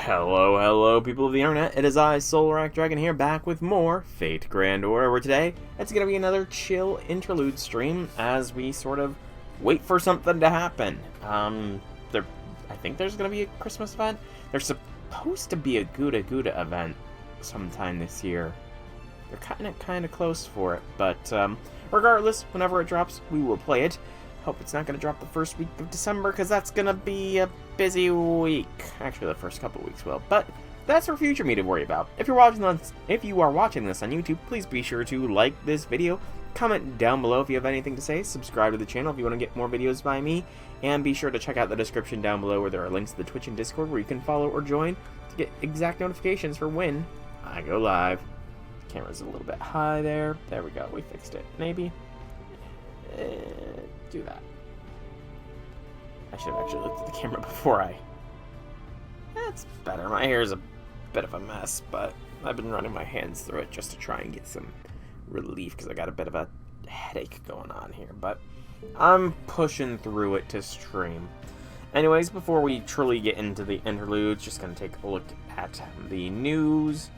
Hello, people of the internet. It is I, Solrak Dragon here, back with more Fate Grand Order, where today it's going to be another chill interlude stream as we sort of wait for something to happen. I think there's going to be a Christmas event. There's supposed to be a Gouda Gouda event sometime this year. They're kind of close for it, but regardless, whenever it drops, we will play it. Hope it's not going to drop the first week of December, because that's going to be a busy week. Actually, the first couple weeks will, but that's for future me to worry about. If you are watching this on YouTube, please be sure to like this video, comment down below if you have anything to say, subscribe to the channel if you want to get more videos by me, and be sure to check out the description down below where there are links to the Twitch and Discord where you can follow or join to get exact notifications for when I go live. Camera's a little bit high there. There we go. We fixed it. Maybe. Do that. I should have actually looked at the camera before I... That's better. My hair's a bit of a mess, but I've been running my hands through it just to try and get some relief because I got a bit of a headache going on here, but I'm pushing through it to stream. Anyways, before we truly get into the interludes, just going to take a look at the news.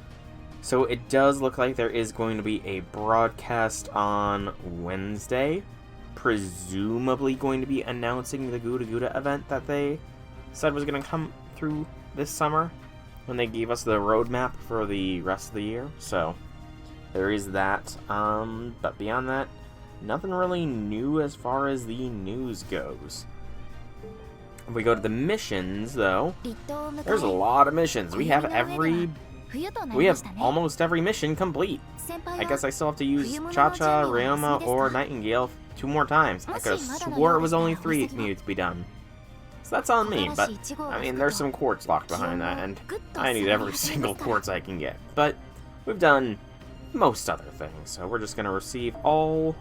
So it does look like there is going to be a broadcast on Wednesday, presumably going to be announcing the Gouda Gouda event that they said was going to come through this summer when they gave us the roadmap for the rest of the year. So there is that. But beyond that, nothing really new as far as the news goes. If we go to the missions, though, there's a lot of missions. We have almost every mission complete. I guess I still have to use Cha-Cha, Ryoma, or Nightingale 2 more times. I could have swore it was only 3 that needed to be done. So that's on me, but, I mean, there's some quartz locked behind that, and I need every single quartz I can get. But we've done most other things, so we're just going to receive all,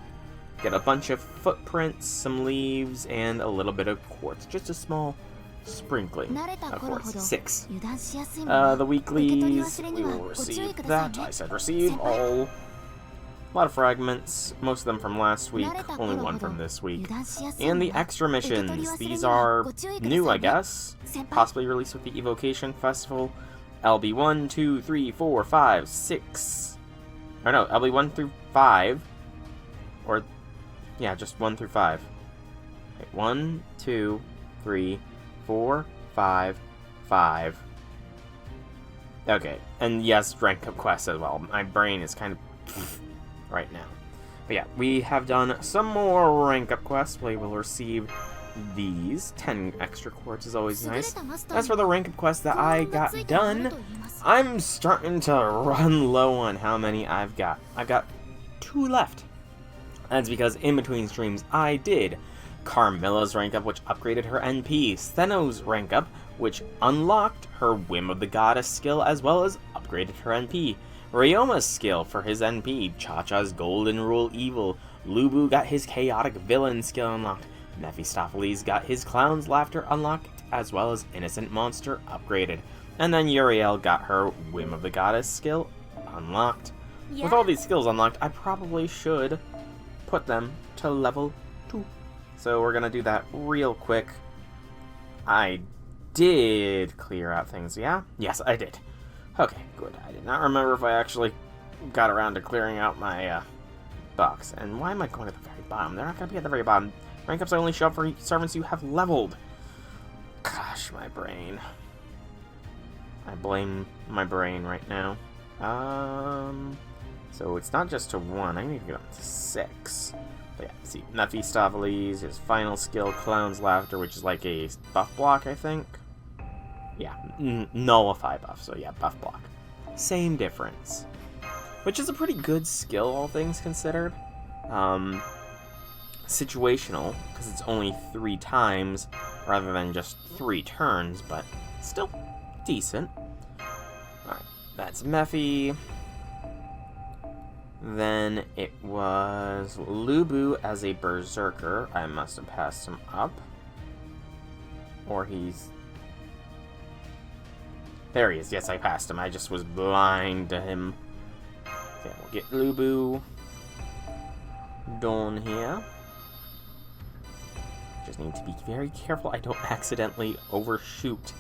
get a bunch of footprints, some leaves, and a little bit of quartz. Just a small sprinkling of quartz. 6. The weeklies, we will receive that. I said receive all. A lot of fragments, most of them from last week, only 1 from this week. And the extra missions, these are new, I guess, possibly released with the Evocation Festival. LB 1, 2, 3, 4, 5, 6. Or no, LB 1 through 5. Or, yeah, just 1 through 5. Okay, 1, 2, 3, 4, 5, 5. Okay, and yes, rank up quests as well. My brain is kind of right now. But yeah, we have done some more rank up quests. We will receive these. 10 extra quartz is always nice. As for the rank up quests that I got done, I'm starting to run low on how many I've got. I've got 2 left. That's because in between streams I did Carmilla's rank up, which upgraded her NP, Steno's rank up, which unlocked her Whim of the Goddess skill as well as upgraded her NP, Ryoma's skill for his NP, Cha-Cha's Golden Rule Evil, Lubu got his Chaotic Villain skill unlocked, Mephistopheles got his Clown's Laughter unlocked, as well as Innocent Monster upgraded, and then Uriel got her Whim of the Goddess skill unlocked. Yeah. With all these skills unlocked, I probably should put them to level 2. So we're gonna do that real quick. I did clear out things, yeah? Yes, I did. Okay, good. I did not remember if I actually got around to clearing out my box. And why am I going to the very bottom? They're not going to be at the very bottom. Rank ups only show up for servants you have leveled. Gosh, my brain. I blame my brain right now. So it's not just to 1. I need to get up to 6. But yeah, see, Mephistopheles, his final skill, Clown's Laughter, which is like a buff block, I think. Yeah, nullify buff, so yeah, buff block. Same difference. Which is a pretty good skill, all things considered. Situational, because it's only 3 times, rather than just 3 turns, but still decent. Alright, that's Mephi. Then it was Lubu as a Berserker. I must have passed him up. Or he's... There he is. Yes, I passed him. I just was blind to him. Okay, we'll get Lubu done here. Just need to be very careful I don't accidentally overshoot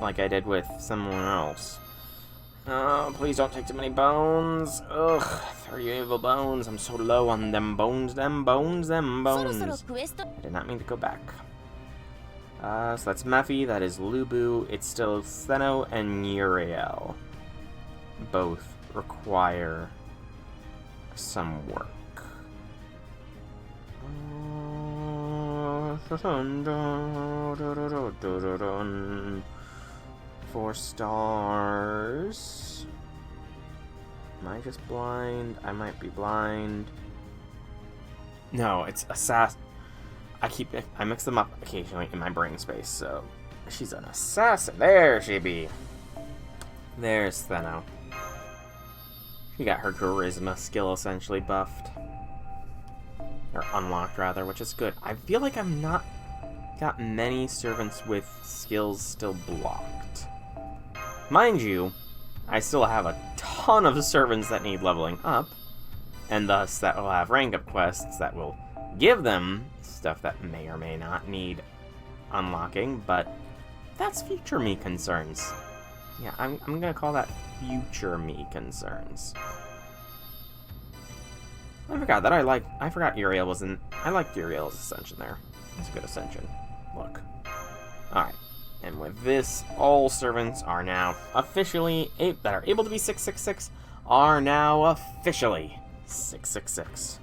like I did with someone else. Oh, please don't take too many bones. Ugh, 30 evil bones. I'm so low on them bones, them bones. I did not mean to go back. So that's Mephi, that is Lubu. It's still Seno and Uriel. Both require some work. 4 stars. Am I just blind? I might be blind. No, it's assassin. I mix them up occasionally in my brain space, so she's an assassin. There she be. There's Theno. She got her charisma skill essentially buffed. Or unlocked, rather, which is good. I feel like I've not got many servants with skills still blocked. Mind you, I still have a ton of servants that need leveling up, and thus that will have rank up quests that will give them stuff that may or may not need unlocking, but that's future me concerns. Yeah, I'm gonna call that future me concerns. I forgot Uriel was in. I liked Uriel's ascension there. It's a good ascension. Look. Alright. And with this, all servants are now officially, that are able to be 666, are now officially 666.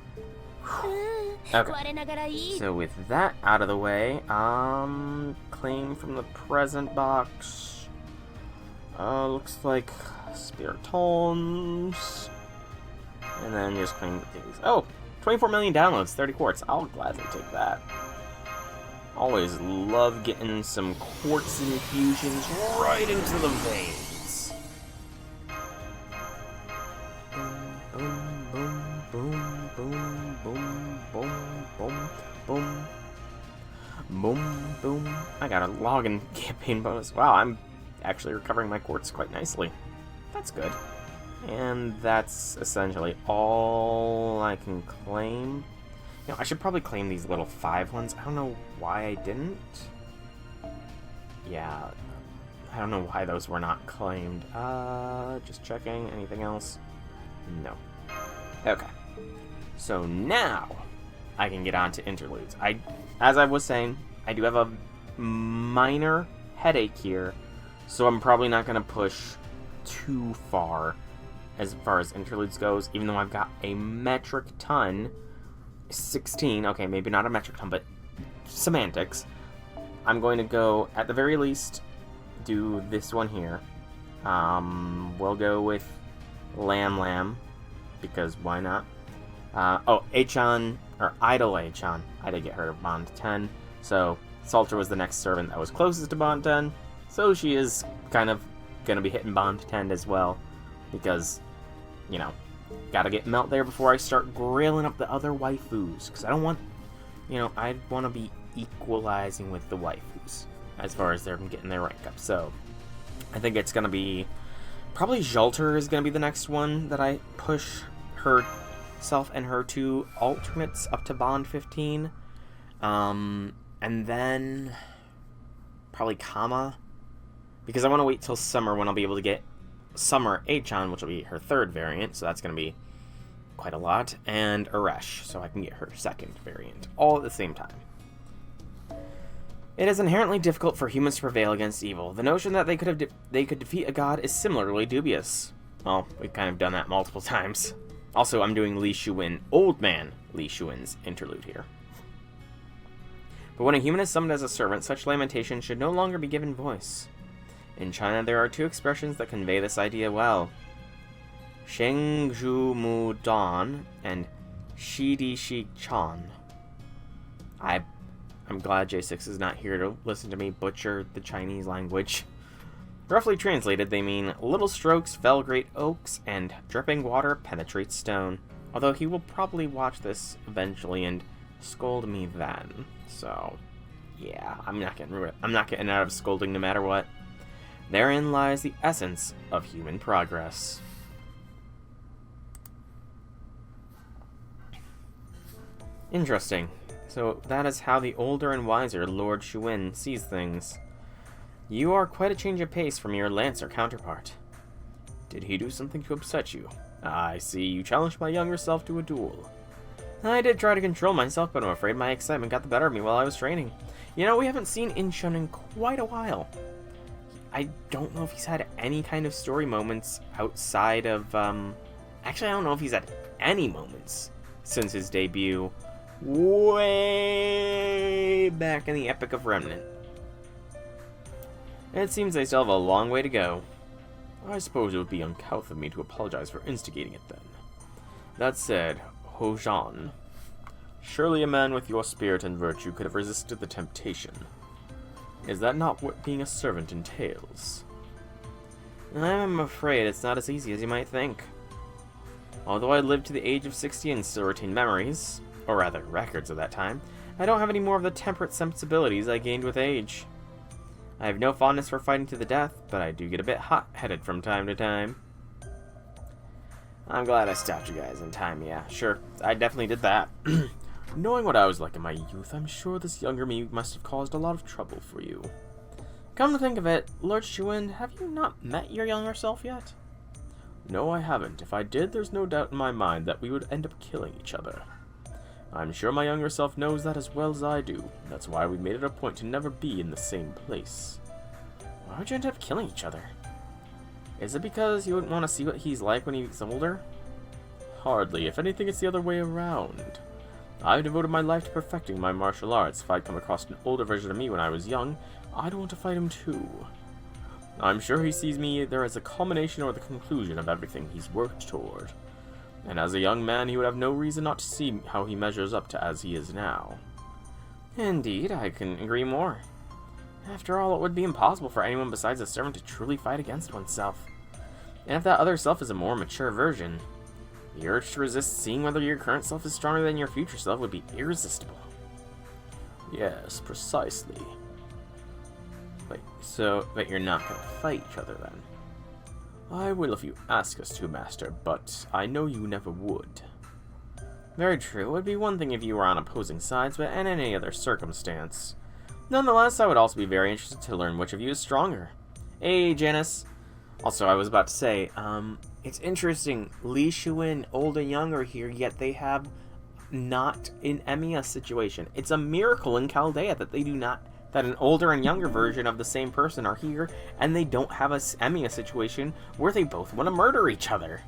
Okay. So with that out of the way, claim from the present box. Looks like Spiritones. And then just claim things. Oh, 24 million downloads, 30 quartz. I'll gladly take that. Always love getting some quartz infusions right into the veins. Boom, boom, boom, boom, boom, boom, boom, boom, boom, boom. I got a login campaign bonus. Wow, I'm actually recovering my quartz quite nicely. That's good. And that's essentially all I can claim. You know, I should probably claim these little 5 ones. I don't know why I didn't. Yeah, I don't know why those were not claimed. Just checking. Anything else? No. Okay. So now I can get on to interludes. As I was saying, I do have a minor headache here, so I'm probably not going to push too far as interludes goes, even though I've got a metric ton. 16, okay, maybe not a metric ton, but semantics. I'm going to go, at the very least, do this one here. We'll go with Lam, because why not? Achan, or Idle Achan. I did get her Bond 10, so Salter was the next servant that was closest to Bond 10, so she is kind of going to be hitting Bond 10 as well, because, you know, gotta get Melt there before I start grilling up the other waifus, because I don't want, you know, I want to be equalizing with the waifus as far as they're getting their rank up. So I think it's gonna be probably Jolter is gonna be the next one that I push herself and her 2 alternates up to Bond 15, and then probably Kama, because I want to wait till summer when I'll be able to get Summer Achan, which will be her 3rd variant, so that's going to be quite a lot, and Aresh, so I can get her 2nd variant, all at the same time. It is inherently difficult for humans to prevail against evil. The notion that they could defeat a god is similarly dubious. Well, we've kind of done that multiple times. Also, I'm doing Li Shuwen, Old Man Li Shuwen's interlude here. But when a human is summoned as a servant, such lamentation should no longer be given voice. In China, there are 2 expressions that convey this idea well. Shengzhu Mu Dan and Shidi Shi Chan. I'm glad J6 is not here to listen to me butcher the Chinese language. Roughly translated, they mean little strokes fell great oaks and dripping water penetrates stone. Although he will probably watch this eventually and scold me then. So, yeah, I'm not getting out of scolding no matter what. Therein lies the essence of human progress. Interesting. So that is how the older and wiser Lord Shuwen sees things. You are quite a change of pace from your Lancer counterpart. Did he do something to upset you? I see you challenged my younger self to a duel. I did try to control myself, but I'm afraid my excitement got the better of me while I was training. You know, we haven't seen Inshun in quite a while. I don't know if he's had any kind of story moments outside of, Actually, I don't know if he's had any moments since his debut way back in the Epic of Remnant. It seems they still have a long way to go. I suppose it would be uncouth of me to apologize for instigating it then. That said, Hojan, surely a man with your spirit and virtue could have resisted the temptation. Is that not what being a servant entails? I'm afraid it's not as easy as you might think. Although I lived to the age of 60 and still retain memories, or rather records of that time, I don't have any more of the temperate sensibilities I gained with age. I have no fondness for fighting to the death, but I do get a bit hot-headed from time to time. I'm glad I stopped you guys in time, yeah. Sure, I definitely did that. Knowing what I was like in my youth, I'm sure this younger me must have caused a lot of trouble for you. Come to think of it, Lord Shuin, have you not met your younger self yet? No, I haven't. If I did, there's no doubt in my mind that we would end up killing each other. I'm sure my younger self knows that as well as I do. That's why we made it a point to never be in the same place. Why would you end up killing each other? Is it because you wouldn't want to see what he's like when he's older? Hardly. If anything, it's the other way around. I've devoted my life to perfecting my martial arts. If I'd come across an older version of me when I was young, I'd want to fight him too. I'm sure he sees me either as a culmination or the conclusion of everything he's worked toward. And as a young man, he would have no reason not to see how he measures up to as he is now. Indeed, I couldn't agree more. After all, it would be impossible for anyone besides a servant to truly fight against oneself. And if that other self is a more mature version, the urge to resist seeing whether your current self is stronger than your future self would be irresistible. Yes, precisely. Wait, so that you're not going to fight each other then? I will if you ask us to, Master, but I know you never would. Very true. It would be one thing if you were on opposing sides, but in any other circumstance. Nonetheless, I would also be very interested to learn which of you is stronger. Hey, Janice. Also, I was about to say, it's interesting. Li Shuin, old and young, are here, yet they have not an Emiya situation. It's a miracle in Chaldea that they do not, that an older and younger version of the same person are here, and they don't have a Emiya situation where they both want to murder each other.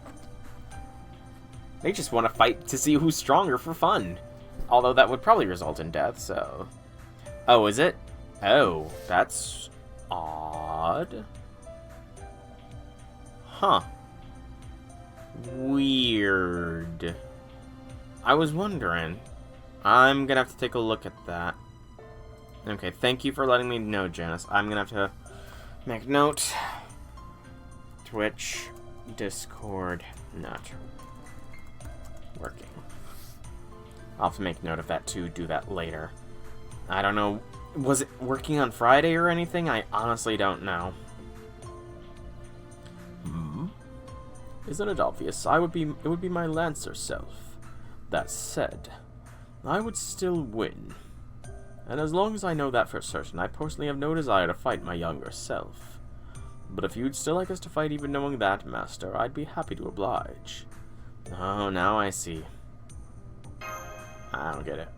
They just want to fight to see who's stronger for fun. Although that would probably result in death, so... Oh, is it? Oh, that's odd. Huh. Weird. I was wondering. I'm gonna have to take a look at that. Okay, thank you for letting me know, Janice. I'm gonna have to make note. Twitch, Discord, not working. I'll have to make note of that too, do that later. I don't know, was it working on Friday or anything? I honestly don't know. Isn't it obvious? It would be my Lancer self. That said, I would still win. And as long as I know that for certain, I personally have no desire to fight my younger self. But if you'd still like us to fight even knowing that, Master, I'd be happy to oblige. Oh, now I see. I don't get it.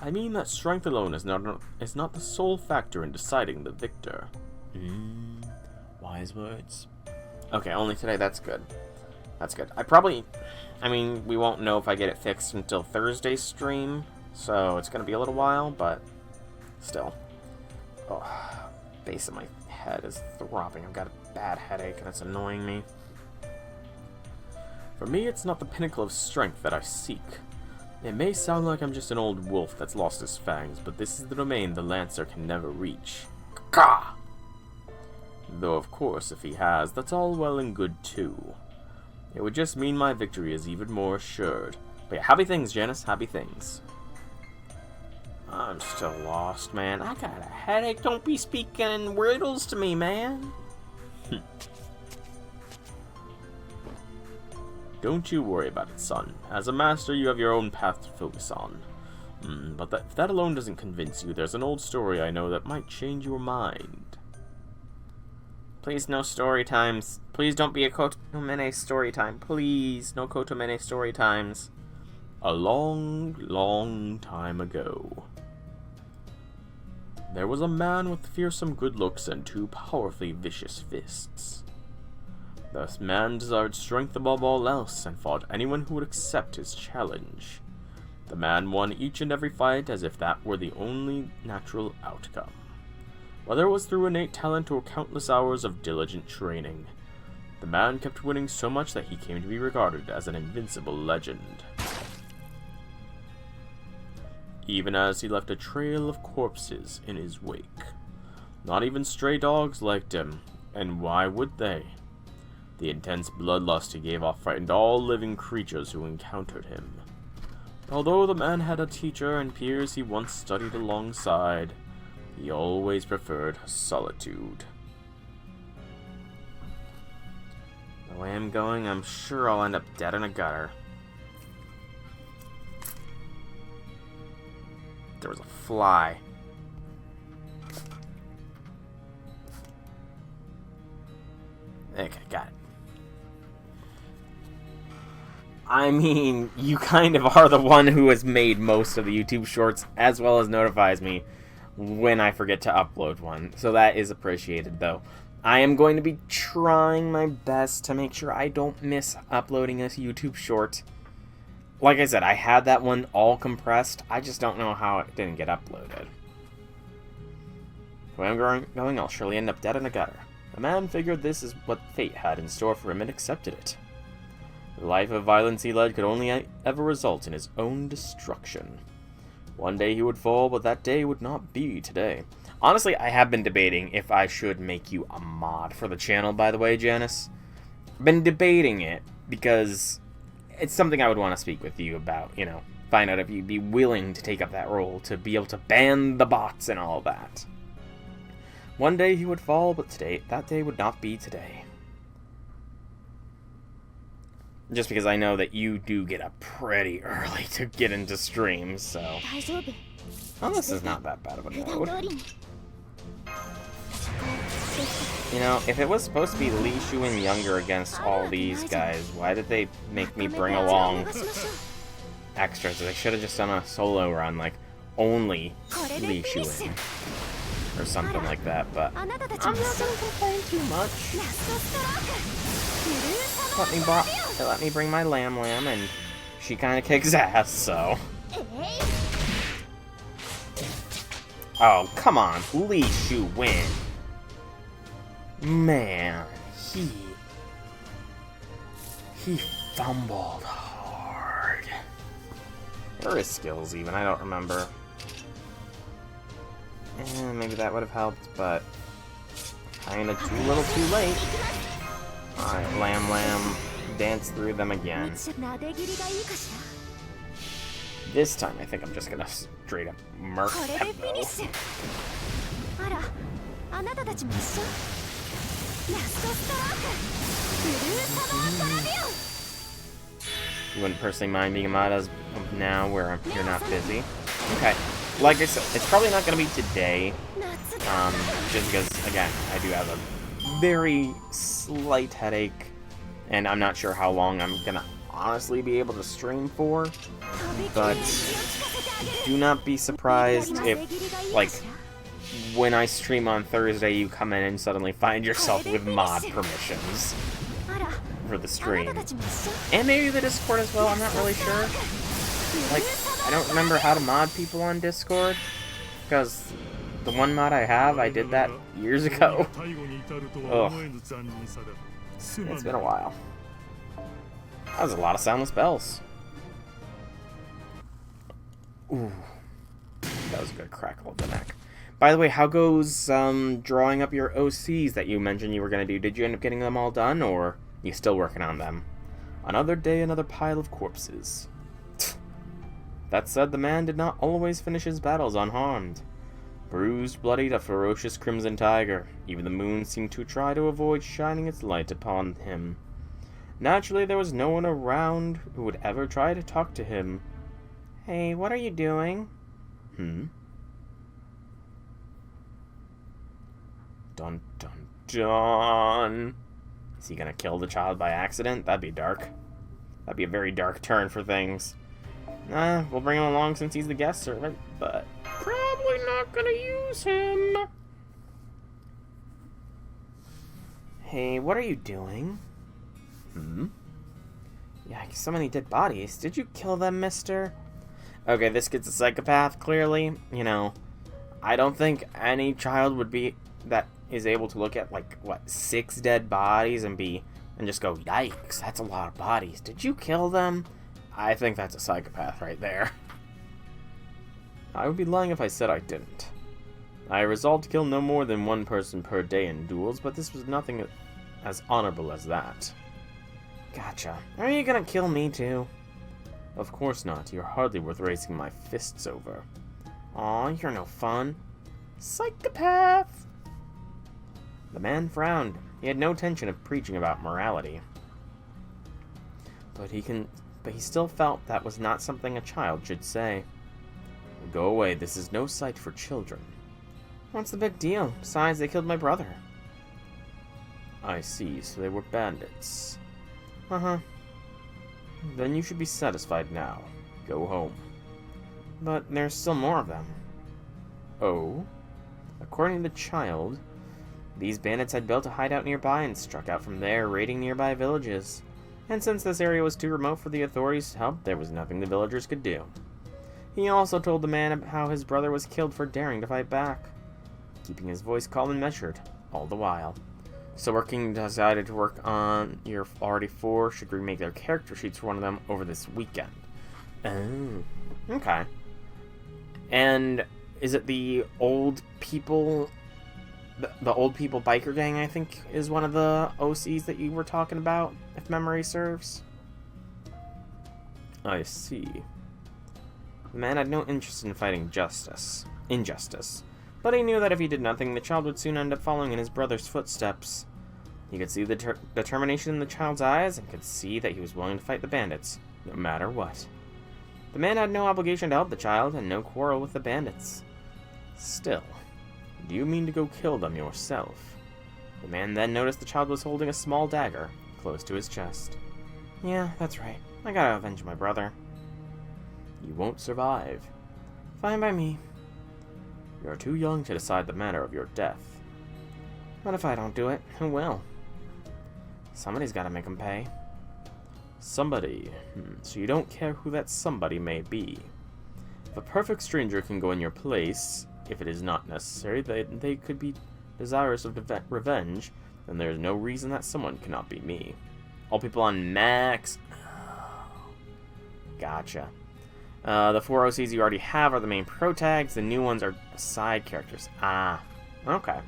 I mean that strength alone is not the sole factor in deciding the victor. Wise words. Okay, only today, that's good. That's good. I mean, we won't know if I get it fixed until Thursday's stream, so it's gonna be a little while, but still. Oh, base of my head is throbbing. I've got a bad headache and it's annoying me. For me, it's not the pinnacle of strength that I seek. It may sound like I'm just an old wolf that's lost his fangs, but this is the domain the Lancer can never reach. Gah! Though, of course, if he has, that's all well and good, too. It would just mean my victory is even more assured. But yeah, happy things, Janice, happy things. I'm still lost, man. I got a headache. Don't be speaking in riddles to me, man. Don't you worry about it, son. As a master, you have your own path to focus on. But if that alone doesn't convince you, there's an old story I know that might change your mind. Please, no story times. Please don't be a Kotomene story time. Please, no Kotomene story times. A long, long time ago, there was a man with fearsome good looks and 2 powerfully vicious fists. This man desired strength above all else and fought anyone who would accept his challenge. The man won each and every fight as if that were the only natural outcome, whether it was through innate talent or countless hours of diligent training. The man kept winning so much that he came to be regarded as an invincible legend, even as he left a trail of corpses in his wake. Not even stray dogs liked him, and why would they? The intense bloodlust he gave off frightened all living creatures who encountered him. Although the man had a teacher and peers he once studied alongside, he always preferred solitude. The way I'm going, I'm sure I'll end up dead in a gutter. There was a fly. Okay, got it. I mean, you kind of are the one who has made most of the YouTube shorts, as well as notifies me when I forget to upload one. So that is appreciated, though. I am going to be trying my best to make sure I don't miss uploading a YouTube short. Like I said, I had that one all compressed. I just don't know how it didn't get uploaded. The way I'm going, I'll surely end up dead in a gutter. The man figured this is what fate had in store for him and accepted it. The life of violence he led could only ever result in his own destruction. One day he would fall, but that day would not be today. Honestly, I have been debating if I should make you a mod for the channel, by the way, Janice. I've been debating it because it's something I would want to speak with you about, you know, find out if you'd be willing to take up that role, to be able to ban the bots and all that. One day he would fall, but that day would not be today. Just because I know that you do get up pretty early to get into streams, so... Well, this is not that bad of a node. You know, if it was supposed to be Lee Shuin younger against all these guys, why did they make me bring along extras? They should have just done a solo run, like, only Lee Shuin. Or something like that, but I'm not gonna complain too much. Let me bring my Lamb, and she kind of kicks ass, so... Oh, come on, Lee Shuin. Man, he fumbled hard. Or his skills, even, I don't remember. Maybe that would have helped, but kinda too little too late. Alright, Lamb, dance through them again. This time, I think I'm just gonna straight up murk them, though. You wouldn't personally mind being a mod as of now, where you're not busy? Okay. Like I said, it's probably not going to be today, just because, again, I do have a very slight headache, and I'm not sure how long I'm going to honestly be able to stream for, but do not be surprised if, like, when I stream on Thursday, you come in and suddenly find yourself with mod permissions for the stream. And maybe the Discord as well, I'm not really sure. Like, I don't remember how to mod people on Discord, because the one mod I have, I did that years ago. Ugh. It's been a while. That was a lot of soundless bells. Ooh. That was a good crackle of the neck. By the way, how goes drawing up your OCs that you mentioned you were going to do? Did you end up getting them all done, or are you still working on them? Another day, another pile of corpses. That said, the man did not always finish his battles unharmed. Bruised, bloodied, a ferocious crimson tiger. Even the moon seemed to try to avoid shining its light upon him. Naturally, there was no one around who would ever try to talk to him. Hey, what are you doing? Dun dun done. Is he gonna kill the child by accident? That'd be dark. That'd be a very dark turn for things. We'll bring him along since he's the guest servant, but probably not gonna use him. Hey, what are you doing? Yeah, so many dead bodies. Did you kill them, mister? Okay, this kid's a psychopath, clearly. You know, I don't think any child would be that is able to look at, like, what, 6 dead bodies and just go, yikes, that's a lot of bodies. Did you kill them? I think that's a psychopath right there. I would be lying if I said I didn't. I resolved to kill no more than 1 person per day in duels, but this was nothing as honorable as that. Gotcha. Are you gonna kill me too? Of course not. You're hardly worth raising my fists over. Aw, you're no fun. Psychopath! The man frowned. He had no intention of preaching about morality. But he still felt that was not something a child should say. Go away, this is no sight for children. What's the big deal? Besides, they killed my brother. I see, so they were bandits. Uh-huh. Then you should be satisfied now. Go home. But there's still more of them. Oh? According to the child, these bandits had built a hideout nearby and struck out from there, raiding nearby villages. And since this area was too remote for the authorities to help, there was nothing the villagers could do. He also told the man how his brother was killed for daring to fight back, keeping his voice calm and measured, all the while. So Working decided to work on your already 4 should remake their character sheets for one of them over this weekend. Oh, okay. And is it the old people, the old people biker gang, I think, is one of the OCs that you were talking about, if memory serves? I see. The man had no interest in fighting injustice, but he knew that if he did nothing, the child would soon end up following in his brother's footsteps. He could see the determination in the child's eyes and could see that he was willing to fight the bandits, no matter what. The man had no obligation to help the child and no quarrel with the bandits. Still, do you mean to go kill them yourself? The man then noticed the child was holding a small dagger close to his chest. Yeah, that's right. I gotta avenge my brother. You won't survive. Fine by me. You're too young to decide the manner of your death. What if I don't do it? Who will? Somebody's gotta make him pay. Somebody. So you don't care who that somebody may be. If a perfect stranger can go in your place, if it is not necessary that they could be desirous of revenge, then there is no reason that someone cannot be me. All people on max. Gotcha. The 4 OCs you already have are the main protags. The new ones are side characters. Ah, okay.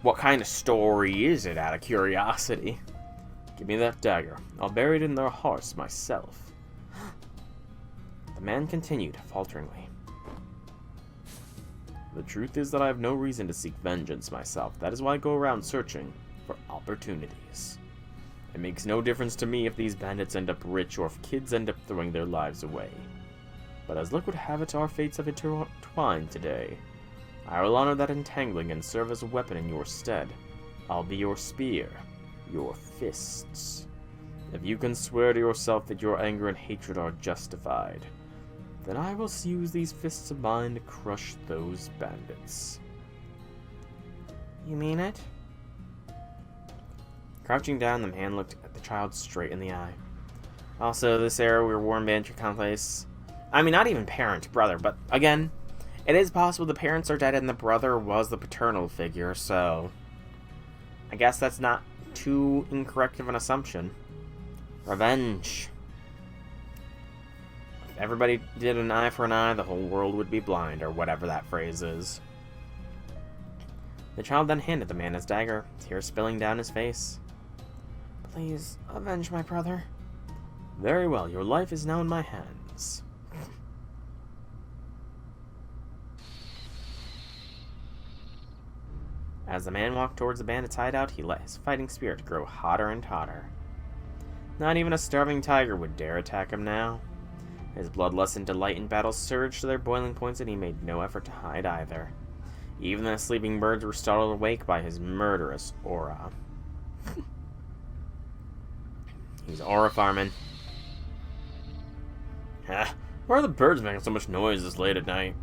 What kind of story is it, out of curiosity? Give me that dagger. I'll bury it in their hearts myself. The man continued, falteringly. The truth is that I have no reason to seek vengeance myself. That is why I go around searching for opportunities. It makes no difference to me if these bandits end up rich or if kids end up throwing their lives away. But as luck would have it, our fates have intertwined today. I will honor that entangling and serve as a weapon in your stead. I'll be your spear, your fists. If you can swear to yourself that your anger and hatred are justified, then I will use these fists of mine to crush those bandits. You mean it? Crouching down, the man looked at the child straight in the eye. Also, this era where warm banter conflicts. I mean, not even parent, brother, but again, it is possible the parents are dead and the brother was the paternal figure, so I guess that's not too incorrect of an assumption. Revenge. If everybody did an eye for an eye, the whole world would be blind, or whatever that phrase is. The child then handed the man his dagger, tears spilling down his face. Please, avenge my brother. Very well, your life is now in my hands. As the man walked towards the bandit's hideout, he let his fighting spirit grow hotter and hotter. Not even a starving tiger would dare attack him now. His bloodlust and delight in battle surged to their boiling points, and he made no effort to hide either. Even the sleeping birds were startled awake by his murderous aura. He's aura farming. Huh? Why are the birds making so much noise this late at night?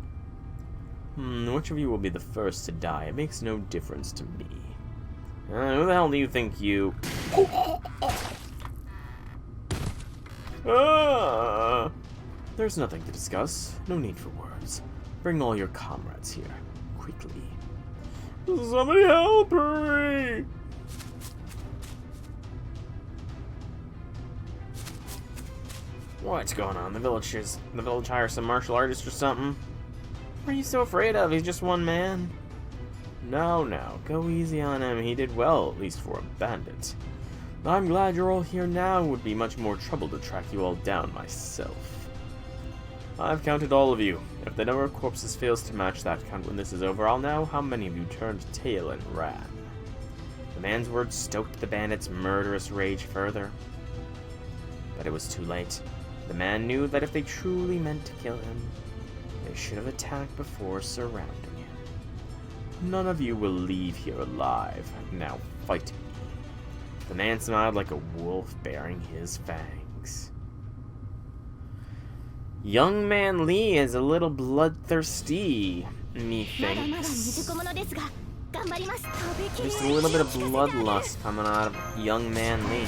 Which of you will be the first to die? It makes no difference to me. Who the hell do you think you... There's nothing to discuss. No need for words. Bring all your comrades here. Quickly. Somebody help me! What's going on? The village hires some martial artist or something? What are you so afraid of? He's just one man. No, go easy on him. He did well, at least for a bandit. I'm glad you're all here now. It would be much more trouble to track you all down myself. I've counted all of you. If the number of corpses fails to match that count when this is over, I'll know how many of you turned tail and ran. The man's words stoked the bandit's murderous rage further. But it was too late. The man knew that if they truly meant to kill him, they should have attacked before surrounding him. None of you will leave here alive. Now fight me. The man smiled like a wolf baring his fangs. Young man Lee is a little bloodthirsty, methinks. Just a little bit of bloodlust coming out of young man Lee.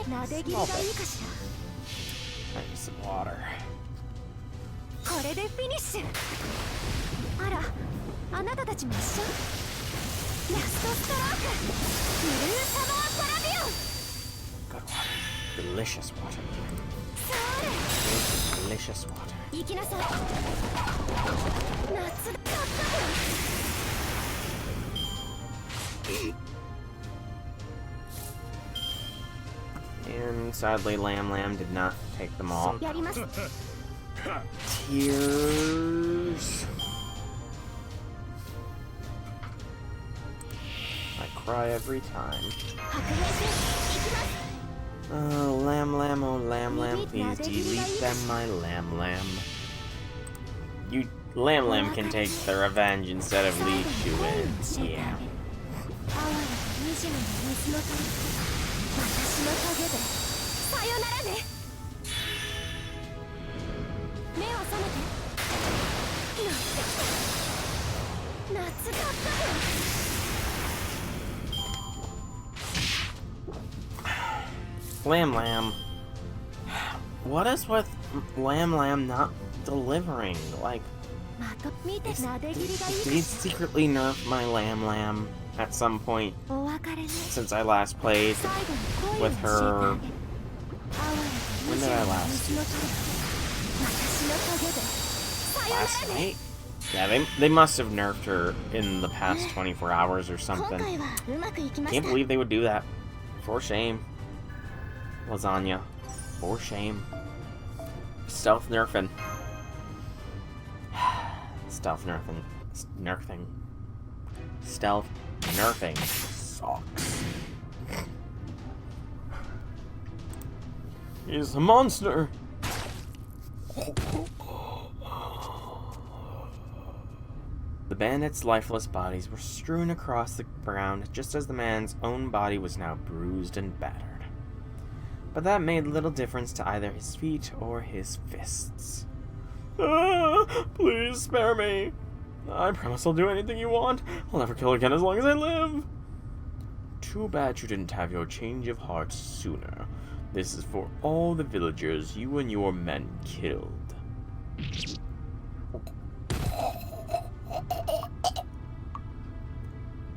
Small bit. I need some water. Good water. Delicious water. Delicious water. And sadly, Lam did not take them all. Tears. I cry every time. Oh, Lam, please delete them, my Lam. You, Lam can take the revenge instead of Li Shuin. Yeah. Lam. What is with Lam not delivering? Like, did he secretly nerf my Lam at some point since I last played with her? When did I last? Last night? Yeah, they must have nerfed her in the past 24 hours or something. Can't believe they would do that. For shame. Lasagna. For shame. Stealth nerfing. Stealth nerfing. Stealth nerfing sucks. He's a monster. The bandits' lifeless bodies were strewn across the ground just as the man's own body was now bruised and battered. But that made little difference to either his feet or his fists. Please spare me. I promise I'll do anything you want. I'll never kill again as long as I live. Too bad you didn't have your change of heart sooner. This is for all the villagers you and your men killed.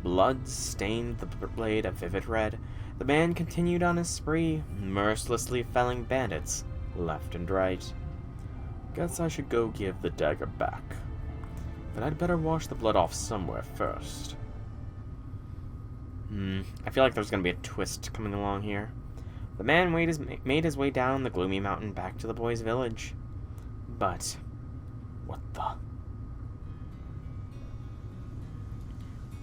Blood stained the blade a vivid red. The man continued on his spree, mercilessly felling bandits left and right. Guess I should go give the dagger back. But I'd better wash the blood off somewhere first. I feel like there's gonna be a twist coming along here. The man made his way down the gloomy mountain back to the boys' village. But, what the?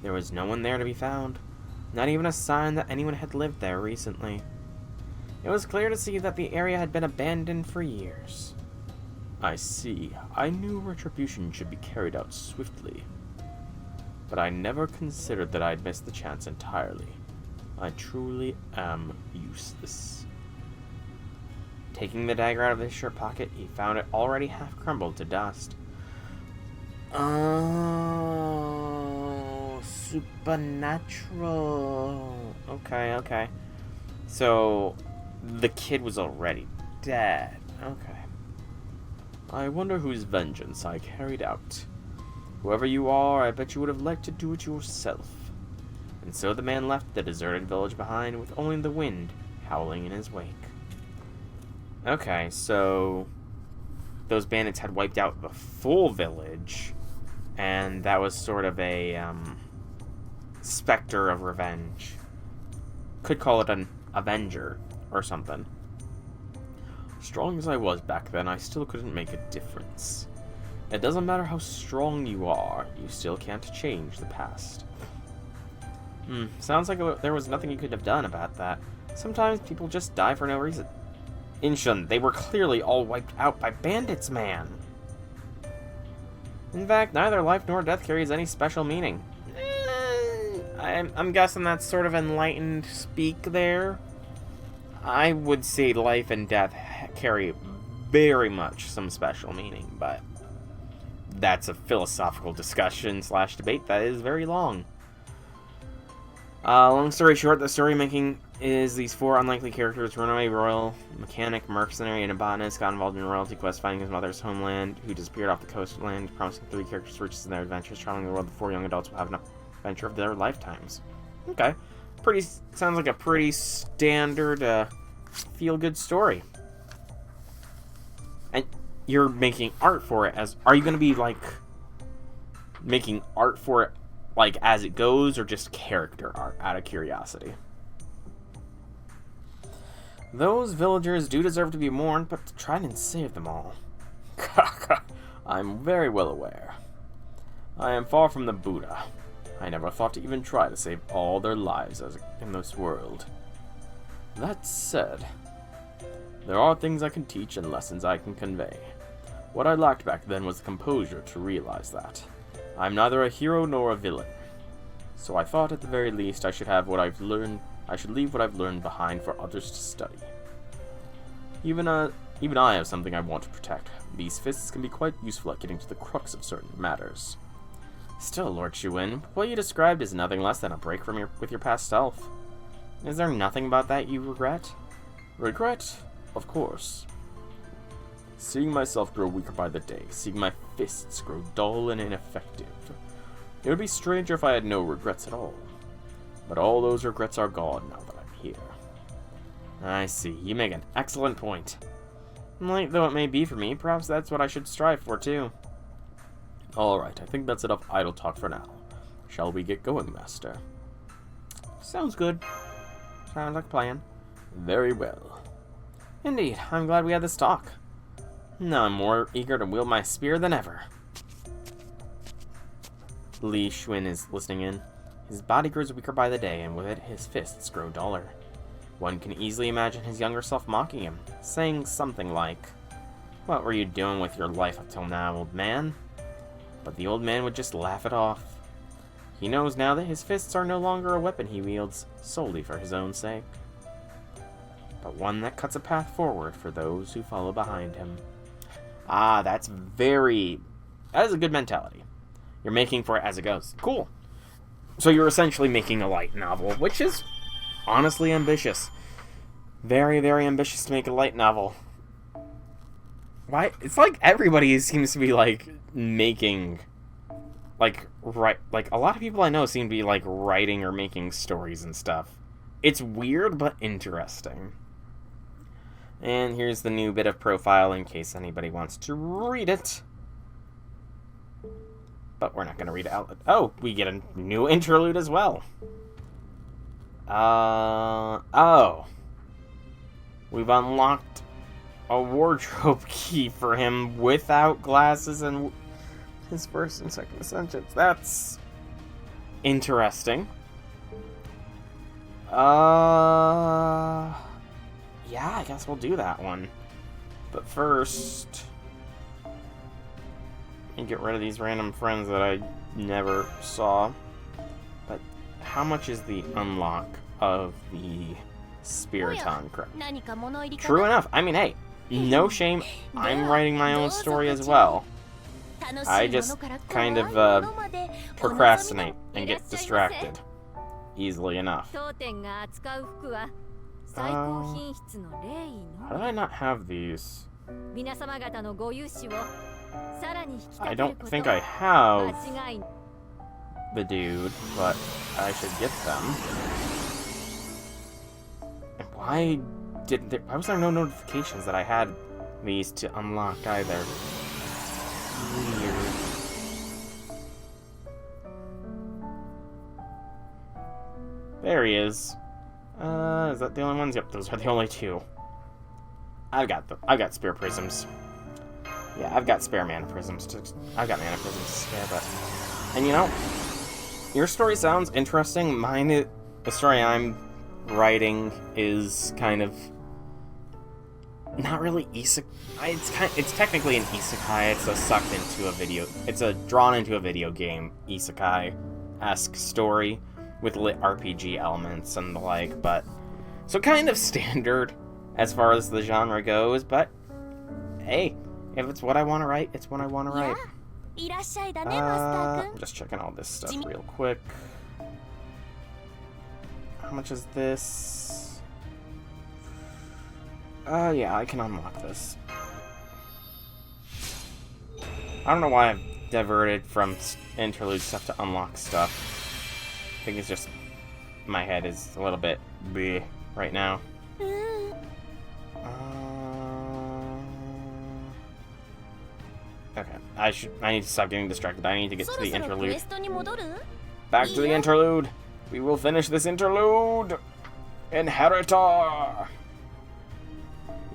There was no one there to be found. Not even a sign that anyone had lived there recently. It was clear to see that the area had been abandoned for years. I see. I knew retribution should be carried out swiftly. But I never considered that I'd missed the chance entirely. I truly am useless. Taking the dagger out of his shirt pocket, he found it already half crumbled to dust. Oh, supernatural. Okay. So, the kid was already dead. Okay. I wonder whose vengeance I carried out. Whoever you are, I bet you would have liked to do it yourself. And so the man left the deserted village behind with only the wind howling in his wake. Okay, so those bandits had wiped out the full village, and that was sort of a specter of revenge. Could call it an Avenger or something. Strong as I was back then, I still couldn't make a difference. It doesn't matter how strong you are, you still can't change the past. Sounds like there was nothing you could have done about that. Sometimes people just die for no reason. Inshun, they were clearly all wiped out by bandits, man. In fact, neither life nor death carries any special meaning. I'm guessing that's sort of enlightened speak there. I would say life and death carry very much some special meaning, but that's a philosophical discussion / debate that is very long. Long story short, the story making is these four unlikely characters: runaway royal, mechanic, mercenary, and a botanist got involved in a royalty quest finding his mother's homeland, who disappeared off the coastland, promising 3 characters riches in their adventures. Traveling the world, the 4 young adults will have an adventure of their lifetimes. Okay. Sounds like a pretty standard, feel-good story. And you're making art for it are you going to be, like, making art for it, like, as it goes, or just character art, out of curiosity? Those villagers do deserve to be mourned, but to try and save them all. I'm very well aware. I am far from the Buddha. I never thought to even try to save all their lives in this world. That said, there are things I can teach and lessons I can convey. What I lacked back then was the composure to realize that. I'm neither a hero nor a villain. So I thought at the very least I should leave what I've learned behind for others to study. Even I have something I want to protect. These fists can be quite useful at getting to the crux of certain matters. Still, Lord Shuin, what you described is nothing less than a break with your past self. Is there nothing about that you regret? Regret? Of course. Seeing myself grow weaker by the day, seeing my fists grow dull and ineffective. It would be stranger if I had no regrets at all. But all those regrets are gone now that I'm here. I see. You make an excellent point. Light though it may be for me, perhaps that's what I should strive for, too. Alright, I think that's enough idle talk for now. Shall we get going, Master? Sounds good. Sounds like a plan. Very well. Indeed, I'm glad we had this talk. Now I'm more eager to wield my spear than ever. Li Xuan is listening in. His body grows weaker by the day, and with it, his fists grow duller. One can easily imagine his younger self mocking him, saying something like, "What were you doing with your life up till now, old man?" But the old man would just laugh it off. He knows now that his fists are no longer a weapon he wields solely for his own sake, but one that cuts a path forward for those who follow behind him. Ah, that is a good mentality. You're making for it as it goes. Cool. So you're essentially making a light novel, which is honestly ambitious. Very, very ambitious to make a light novel. Why? It's like everybody seems to be, like, making, like, a lot of people I know seem to be, like, writing or making stories and stuff. It's weird, but interesting. And here's the new bit of profile in case anybody wants to read it. But we're not going to read it out. Oh, we get a new interlude as well. Oh. We've unlocked a wardrobe key for him without glasses and his first and second sentence. That's interesting. Yeah, I guess we'll do that one. But first, and get rid of these random friends that I never saw. But how much is the unlock of the Spiriton crap? True enough. I mean, hey, no shame. I'm writing my own story as well. I just kind of procrastinate and get distracted easily enough. How did I not have these? I don't think I have the dude, but I should get them. And why was there no notifications that I had these to unlock either? Weird. There he is. Is that the only ones? Yep, those are the only two. I've got spare prisms. Yeah, I've got spare mana prisms. I've got mana prisms to spare, but... And you know, your story sounds interesting. The story I'm writing is kind of... Not really isekai. It's technically an isekai. It's a drawn into a video game isekai-esque story with lit RPG elements and the like, but... So kind of standard as far as the genre goes, but... Hey, if it's what I want to write, it's what I want to write. I'm just checking all this stuff real quick. How much is this? Yeah, I can unlock this. I don't know why I've diverted from interlude stuff to unlock stuff. I think it's just my head is a little bit bleh right now. Okay, I need to stop getting distracted. I need to get to the interlude. Back to the interlude. We will finish this interlude. Inheritor.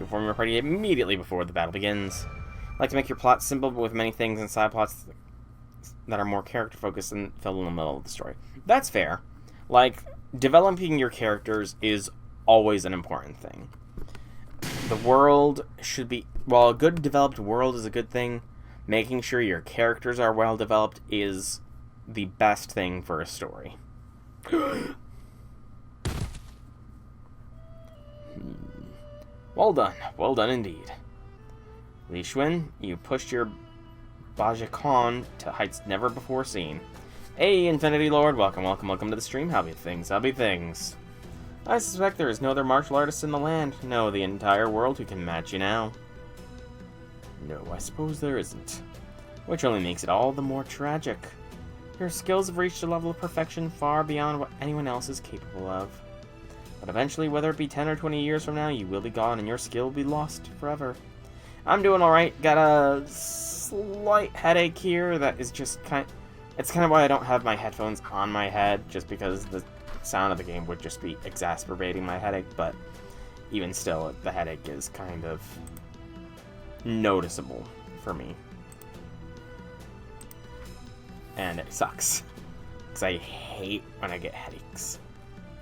You form your party immediately before the battle begins. I like to make your plot simple, but with many things and side plots that are more character focused and filled in the middle of the story. That's fair. Like, developing your characters is always an important thing. The world should be... While a good developed world is a good thing, making sure your characters are well developed is the best thing for a story. Well done indeed. Li Xuan, you pushed your Bajikan to heights never before seen. Hey, Infinity Lord, welcome to the stream. How be things? I suspect there is no other martial artist in the land, no, the entire world who can match you now. No, I suppose there isn't. Which only makes it all the more tragic. Your skills have reached a level of perfection far beyond what anyone else is capable of. But eventually, whether it be 10 or 20 years from now, you will be gone and your skill will be lost forever. I'm doing alright. Got a slight headache here that is just it's kind of why I don't have my headphones on my head, just because the sound of the game would just be exacerbating my headache, but even still, the headache is kind of noticeable for me. And it sucks, because I hate when I get headaches.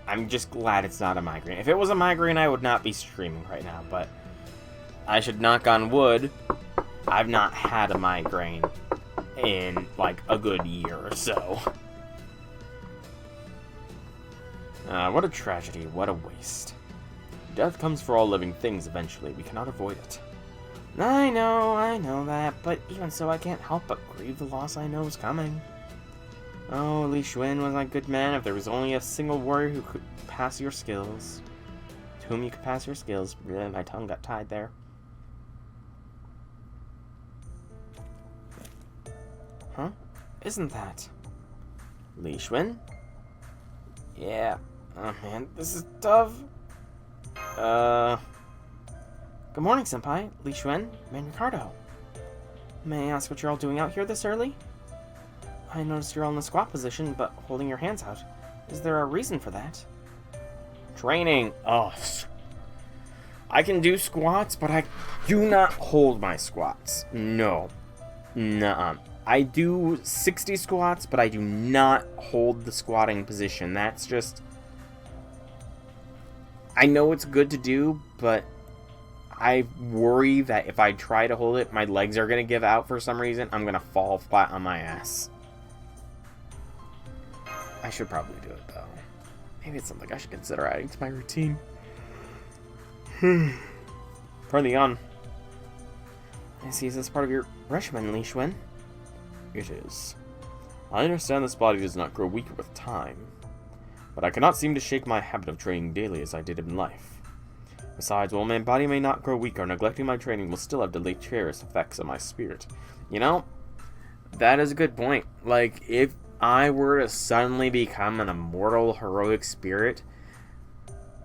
I'm just glad it's not a migraine. If it was a migraine, I would not be streaming right now, but I should knock on wood. I've not had a migraine in, like, a good year or so. What a tragedy, what a waste. Death comes for all living things eventually. We cannot avoid it. I know that, but even so, I can't help but grieve the loss I know is coming. Oh, Li Xuan was a good man if there was only a single warrior who could pass your skills. To whom you could pass your skills. Really, my tongue got tied there. Huh? Isn't that Li Xuan? Yeah. Oh man, this is tough. Good morning, Senpai. Li Xuan, man Ricardo. May I ask what you're all doing out here this early? I noticed you're all in a squat position, but holding your hands out. Is there a reason for that? Training. Oh, I can do squats, but I do not hold my squats. No. Nuh-uh. I do 60 squats, but I do not hold the squatting position. That's just... I know it's good to do, but I worry that if I try to hold it, my legs are going to give out for some reason. I'm going to fall flat on my ass. I should probably do it, though. Maybe it's something I should consider adding to my routine. Pardon the yawn. I see, is this part of your regimen, Li Xuan? It is. I understand this body does not grow weaker with time, but I cannot seem to shake my habit of training daily as I did in life. Besides, while my body may not grow weaker, neglecting my training will still have deleterious effects on my spirit. You know, that is a good point. Like, if I were to suddenly become an immortal, heroic spirit,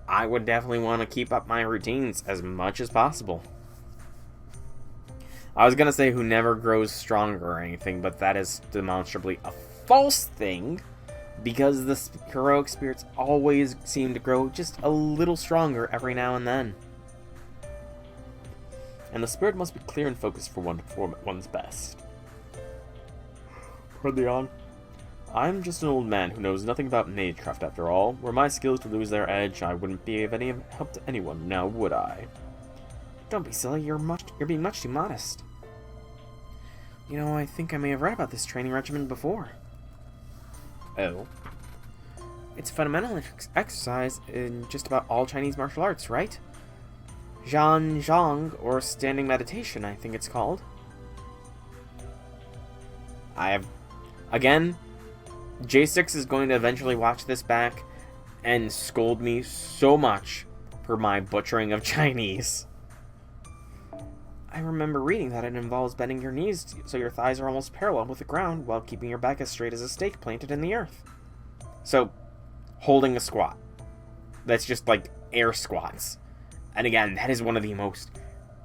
I would definitely want to keep up my routines as much as possible. I was going to say who never grows stronger or anything, but that is demonstrably a false thing, because the heroic spirits always seem to grow just a little stronger every now and then. And the spirit must be clear and focused for one to perform at one's best. Pardon on. I'm just an old man who knows nothing about magecraft after all. Were my skills to lose their edge, I wouldn't be of any help to anyone, now would I? Don't be silly, you're being much too modest. You know, I think I may have read about this training regimen before. Oh? It's a fundamental exercise in just about all Chinese martial arts, right? Zhang, or standing meditation, I think it's called. Again, J6 is going to eventually watch this back and scold me so much for my butchering of Chinese. I remember reading that it involves bending your knees so your thighs are almost parallel with the ground while keeping your back as straight as a stake planted in the earth. So, holding a squat. That's just like air squats. And again, that is one of the most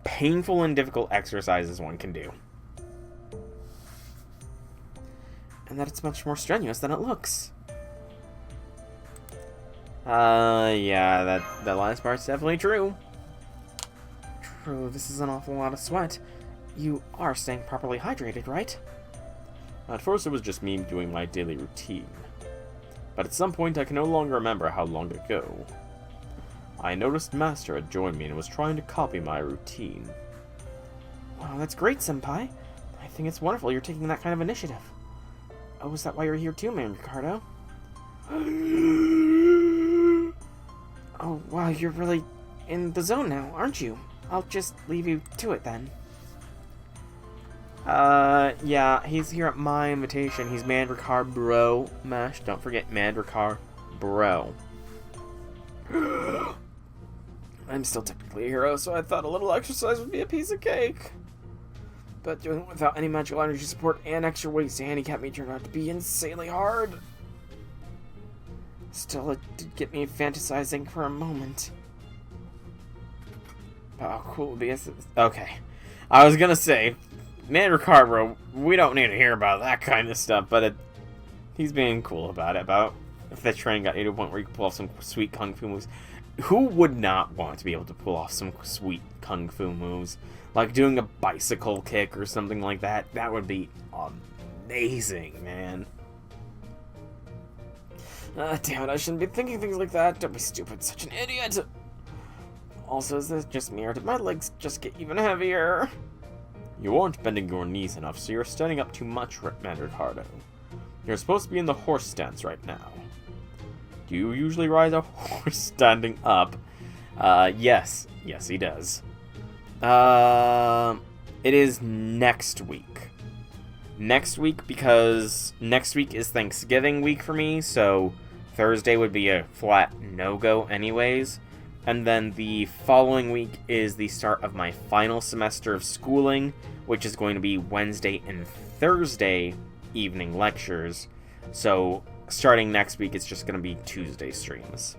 painful and difficult exercises one can do. And that it's much more strenuous than it looks. Yeah, that last part's definitely true. True, this is an awful lot of sweat. You are staying properly hydrated, right? At first it was just me doing my daily routine. But at some point I can no longer remember how long ago. I noticed Master had joined me and was trying to copy my routine. Wow, that's great, Senpai. I think it's wonderful you're taking that kind of initiative. Oh, is that why you're here too, man, Ricardo? Oh, wow, you're really in the zone now, aren't you? I'll just leave you to it then. Yeah, he's here at my invitation. He's Mandrakar Bro. Mash, don't forget Mandrakar Bro. I'm still technically a hero, so I thought a little exercise would be a piece of cake. But doing it without any magical energy support and extra weights to handicap me turned out to be insanely hard. Still, it did get me fantasizing for a moment. Oh, cool. Okay. I was gonna say, Mandrakar Bro, we don't need to hear about that kind of stuff, but he's being cool about it, about if the train got you to a point where you can pull off some sweet kung fu moves. Who would not want to be able to pull off some sweet kung fu moves? Like doing a bicycle kick or something like that. That would be amazing, man. Damn it, I shouldn't be thinking things like that. Don't be stupid, such an idiot. Also, is this just me, or did my legs just get even heavier? You aren't bending your knees enough, so you're standing up too much, Ricardo. You're supposed to be in the horse stance right now. Do you usually ride a horse standing up? Yes. Yes, he does. It is next week. Next week, because next week is Thanksgiving week for me, so Thursday would be a flat no-go anyways. And then the following week is the start of my final semester of schooling, which is going to be Wednesday and Thursday evening lectures. So starting next week, it's just going to be Tuesday streams.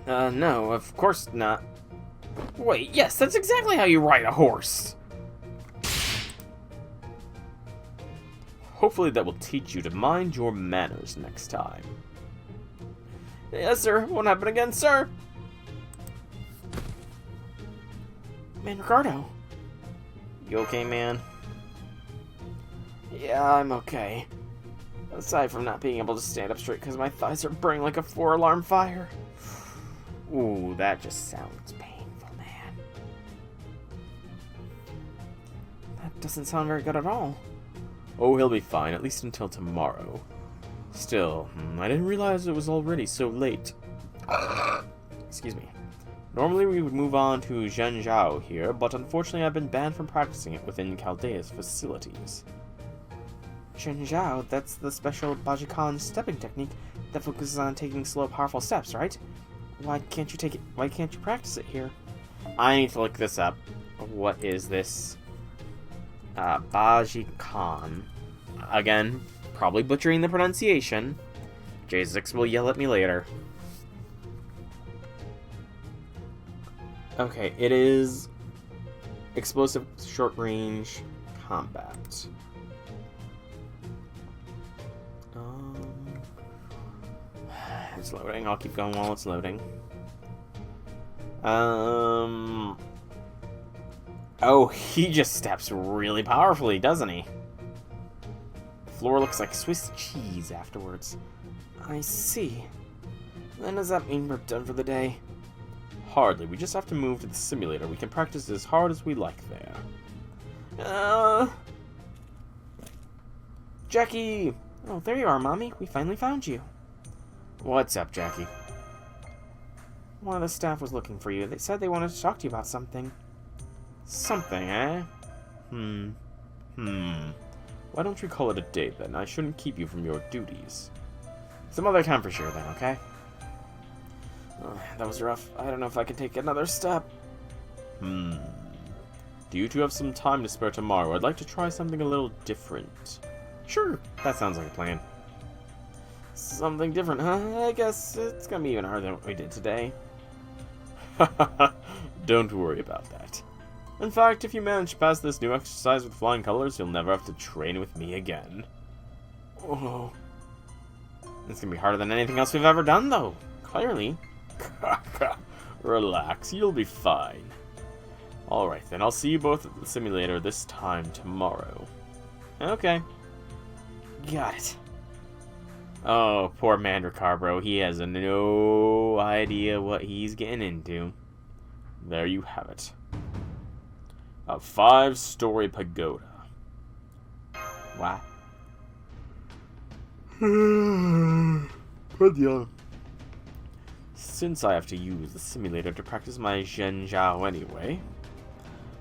No, of course not. Wait, yes, that's exactly how you ride a horse. Hopefully that will teach you to mind your manners next time. Yes, sir. Won't happen again, sir. Man, Ricardo. You okay, man? Yeah, I'm okay. Aside from not being able to stand up straight because my thighs are burning like a 4-alarm fire. Ooh, that just sounds painful, man. That doesn't sound very good at all. Oh, he'll be fine, at least until tomorrow. Still, I didn't realize it was already so late. Excuse me. Normally we would move on to Zhenjiao here, but unfortunately I've been banned from practicing it within Chaldea's facilities. Zhenjiao, that's the special Bajikan stepping technique that focuses on taking slow, powerful steps, right? Why can't you practice it here? I need to look this up. What is this? Bajikan. Again, probably butchering the pronunciation. J6 will yell at me later. Okay, it is explosive short-range combat. It's loading. I'll keep going while it's loading. Oh, he just steps really powerfully, doesn't he? The floor looks like Swiss cheese afterwards. I see. Then does that mean we're done for the day? Hardly. We just have to move to the simulator. We can practice as hard as we like there. Jackie! Oh, there you are, Mommy. We finally found you. What's up, Jackie? One of the staff was looking for you. They said they wanted to talk to you about something. Something, eh? Why don't you call it a day, then? I shouldn't keep you from your duties. Some other time for sure, then, okay? Oh, that was rough. I don't know if I can take another step. Do you two have some time to spare tomorrow? I'd like to try something a little different. Sure, that sounds like a plan. Something different, huh? I guess it's gonna be even harder than what we did today. Don't worry about that. In fact, if you manage to pass this new exercise with flying colors, you'll never have to train with me again. Oh. It's gonna be harder than anything else we've ever done, though. Clearly. Relax, you'll be fine. Alright, then I'll see you both at the simulator this time tomorrow. Okay. Got it. Oh, poor Mandrakar, bro. He has no idea what he's getting into. There you have it. A 5-story pagoda. Wow. Since I have to use the simulator to practice my Zhenjiao anyway,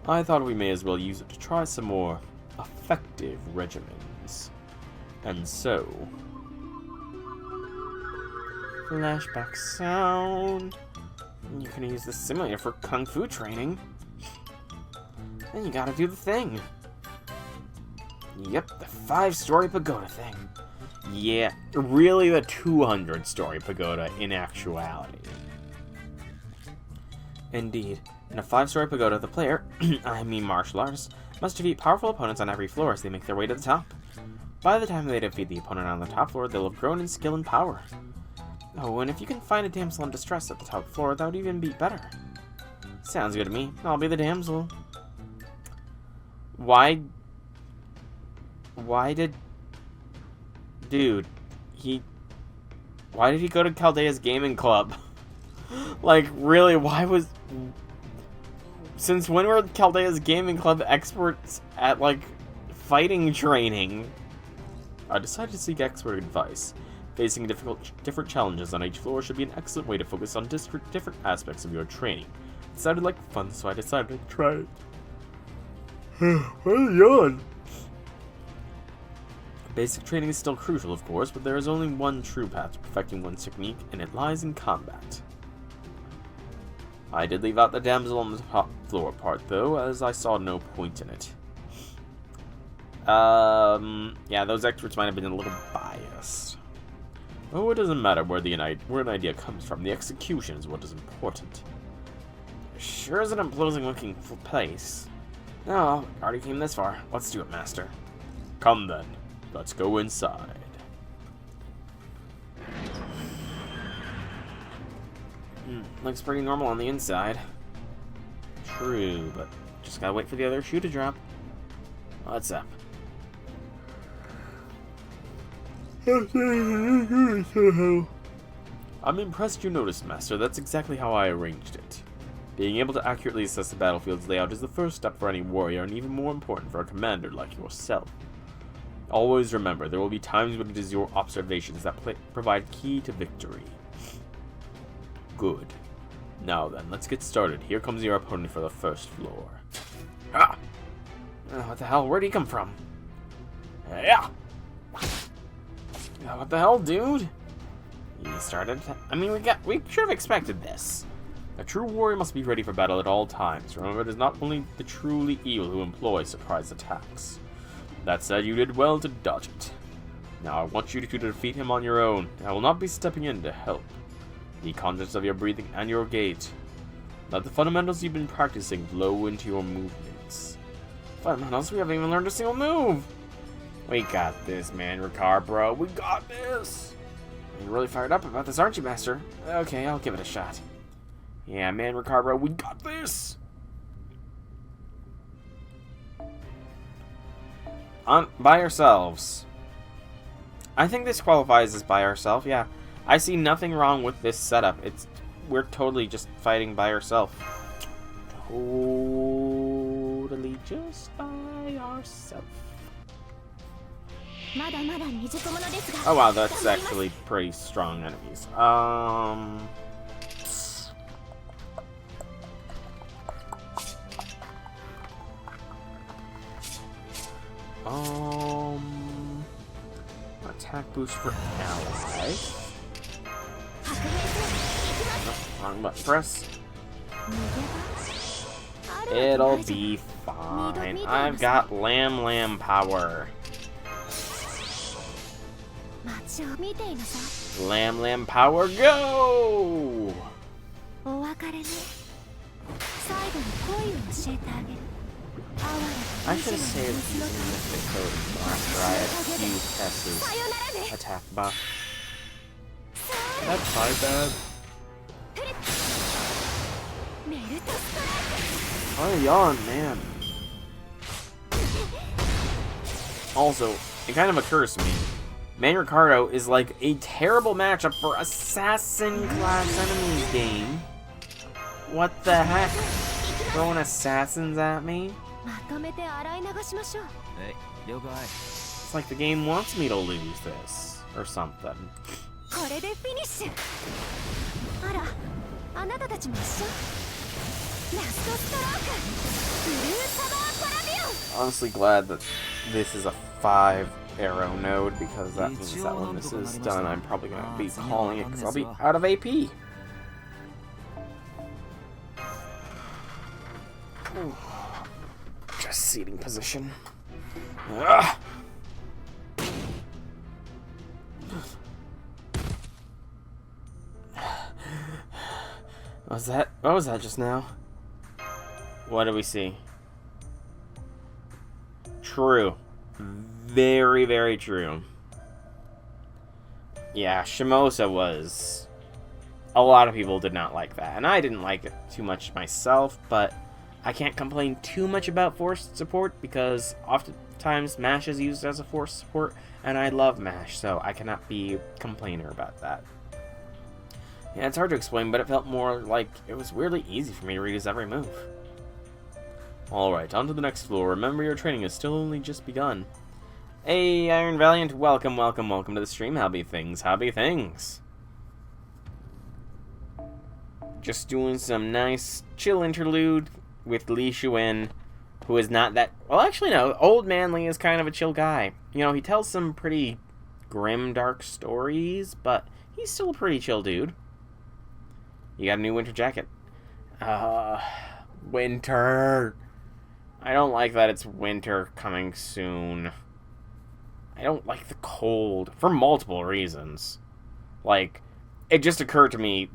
I thought we may as well use it to try some more effective regimens. And so... Flashback sound. You can use the simulator for kung fu training. Then you gotta do the thing. Yep, the 5-story pagoda thing. Yeah, really the 200-story pagoda in actuality. Indeed. In a 5-story pagoda, the player, I mean martial artists, must defeat powerful opponents on every floor as they make their way to the top. By the time they defeat the opponent on the top floor, they'll have grown in skill and power. Oh, and if you can find a damsel in distress at the top floor, that would even be better. Sounds good to me. I'll be the damsel. Why did... Dude, why did he go to Chaldea's gaming club? Like, really, why was... Since when were Chaldea's gaming club experts at, like, fighting training? I decided to seek expert advice. Facing different challenges on each floor should be an excellent way to focus on different aspects of your training. It sounded like fun, so I decided to try it. What are you on? Basic training is still crucial, of course, but there is only one true path to perfecting one's technique, and it lies in combat. I did leave out the damsel on the top floor part, though, as I saw no point in it. Yeah, those experts might have been a little biased. Oh, it doesn't matter where an idea comes from. The execution is what is important. Sure is an imposing-looking place. No, I already came this far. Let's do it, Master. Come then. Let's go inside. Looks pretty normal on the inside. True, but just gotta wait for the other shoe to drop. What's up? I'm impressed you noticed, Master. That's exactly how I arranged it. Being able to accurately assess the battlefield's layout is the first step for any warrior, and even more important for a commander like yourself. Always remember, there will be times when it is your observations that provide key to victory. Good. Now then, let's get started. Here comes your opponent for the first floor. Ah! What the hell? Where'd he come from? Yeah! What the hell, dude? He started... I mean, we should have expected this. A true warrior must be ready for battle at all times. Remember, it is not only the truly evil who employ surprise attacks. That said, you did well to dodge it. Now I want you to defeat him on your own. I will not be stepping in to help. Be conscious of your breathing and your gait. Let the fundamentals you've been practicing flow into your movements. Fundamentals? We haven't even learned a single move! We got this, man, Ricard, bro. We got this! You're really fired up about this, aren't you, Master? Okay, I'll give it a shot. Yeah, man, Ricard, bro, we got this! By ourselves. I think this qualifies as by ourselves, yeah. I see nothing wrong with this setup. We're totally just fighting by ourselves. Totally just by ourselves. Oh wow, that's actually pretty strong enemies. Attack boost for ally. Nope, wrong button press. It'll be fine. I've got Lamb power. Lamb power, go! I should have saved using Mystic Code after I had used Tess's attack buff. That's my bad. Oh, yawn, man. Also, it kind of occurs to me, Man Ricardo is like a terrible matchup for assassin class enemies game. What the heck? Throwing assassins at me? It's like the game wants me to lose this, or something. Honestly glad that this is a 5-arrow node, because that means that when this is done, I'm probably going to be calling it, because I'll be out of AP. Ooh. Just seating position. Ugh. What was that just now? What do we see? True. Very, very true. Yeah, Shimosa was... A lot of people did not like that, and I didn't like it too much myself, but I can't complain too much about force support, because oftentimes MASH is used as a force support, and I love MASH, so I cannot be a complainer about that. Yeah, it's hard to explain, but it felt more like it was weirdly easy for me to reuse every move. Alright, on to the next floor. Remember, your training has still only just begun. Hey, Iron Valiant, welcome to the stream. How be things? Just doing some nice chill interlude with Li Xuan, who is not that... Well, actually, no. Old Man Li is kind of a chill guy. You know, he tells some pretty grim, dark stories, but he's still a pretty chill dude. You got a new winter jacket. Winter. I don't like that it's winter coming soon. I don't like the cold, for multiple reasons. Like, it just occurred to me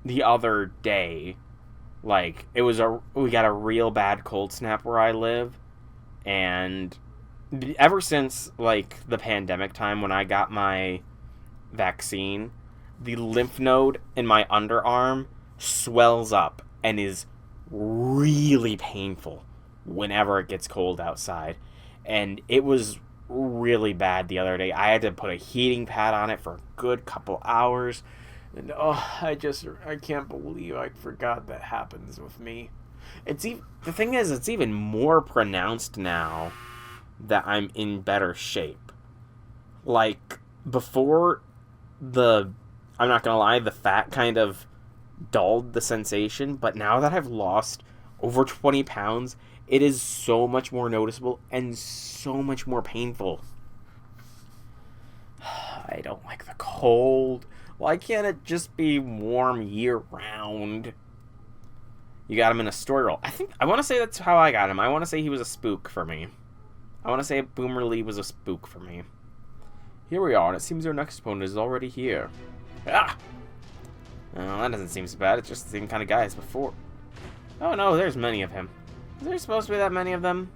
the other day, like, we got a real bad cold snap where I live, and ever since, like, the pandemic time when I got my vaccine, the lymph node in my underarm swells up and is really painful whenever it gets cold outside. And it was really bad the other day. I had to put a heating pad on it for a good couple hours. And I can't believe I forgot that happens with me. The thing is, it's even more pronounced now that I'm in better shape. Like, before I'm not gonna lie, the fat kind of dulled the sensation, but now that I've lost over 20 pounds, it is so much more noticeable and so much more painful. I don't like the cold. Why can't it just be warm year-round? You got him in a story role. I want to say that's how I got him. I want to say he was a spook for me. I want to say Boomer Lee was a spook for me. Here we are, and it seems our next opponent is already here. Ah! Well, that doesn't seem so bad. It's just the same kind of guy as before. Oh no, there's many of him. Is there supposed to be that many of them?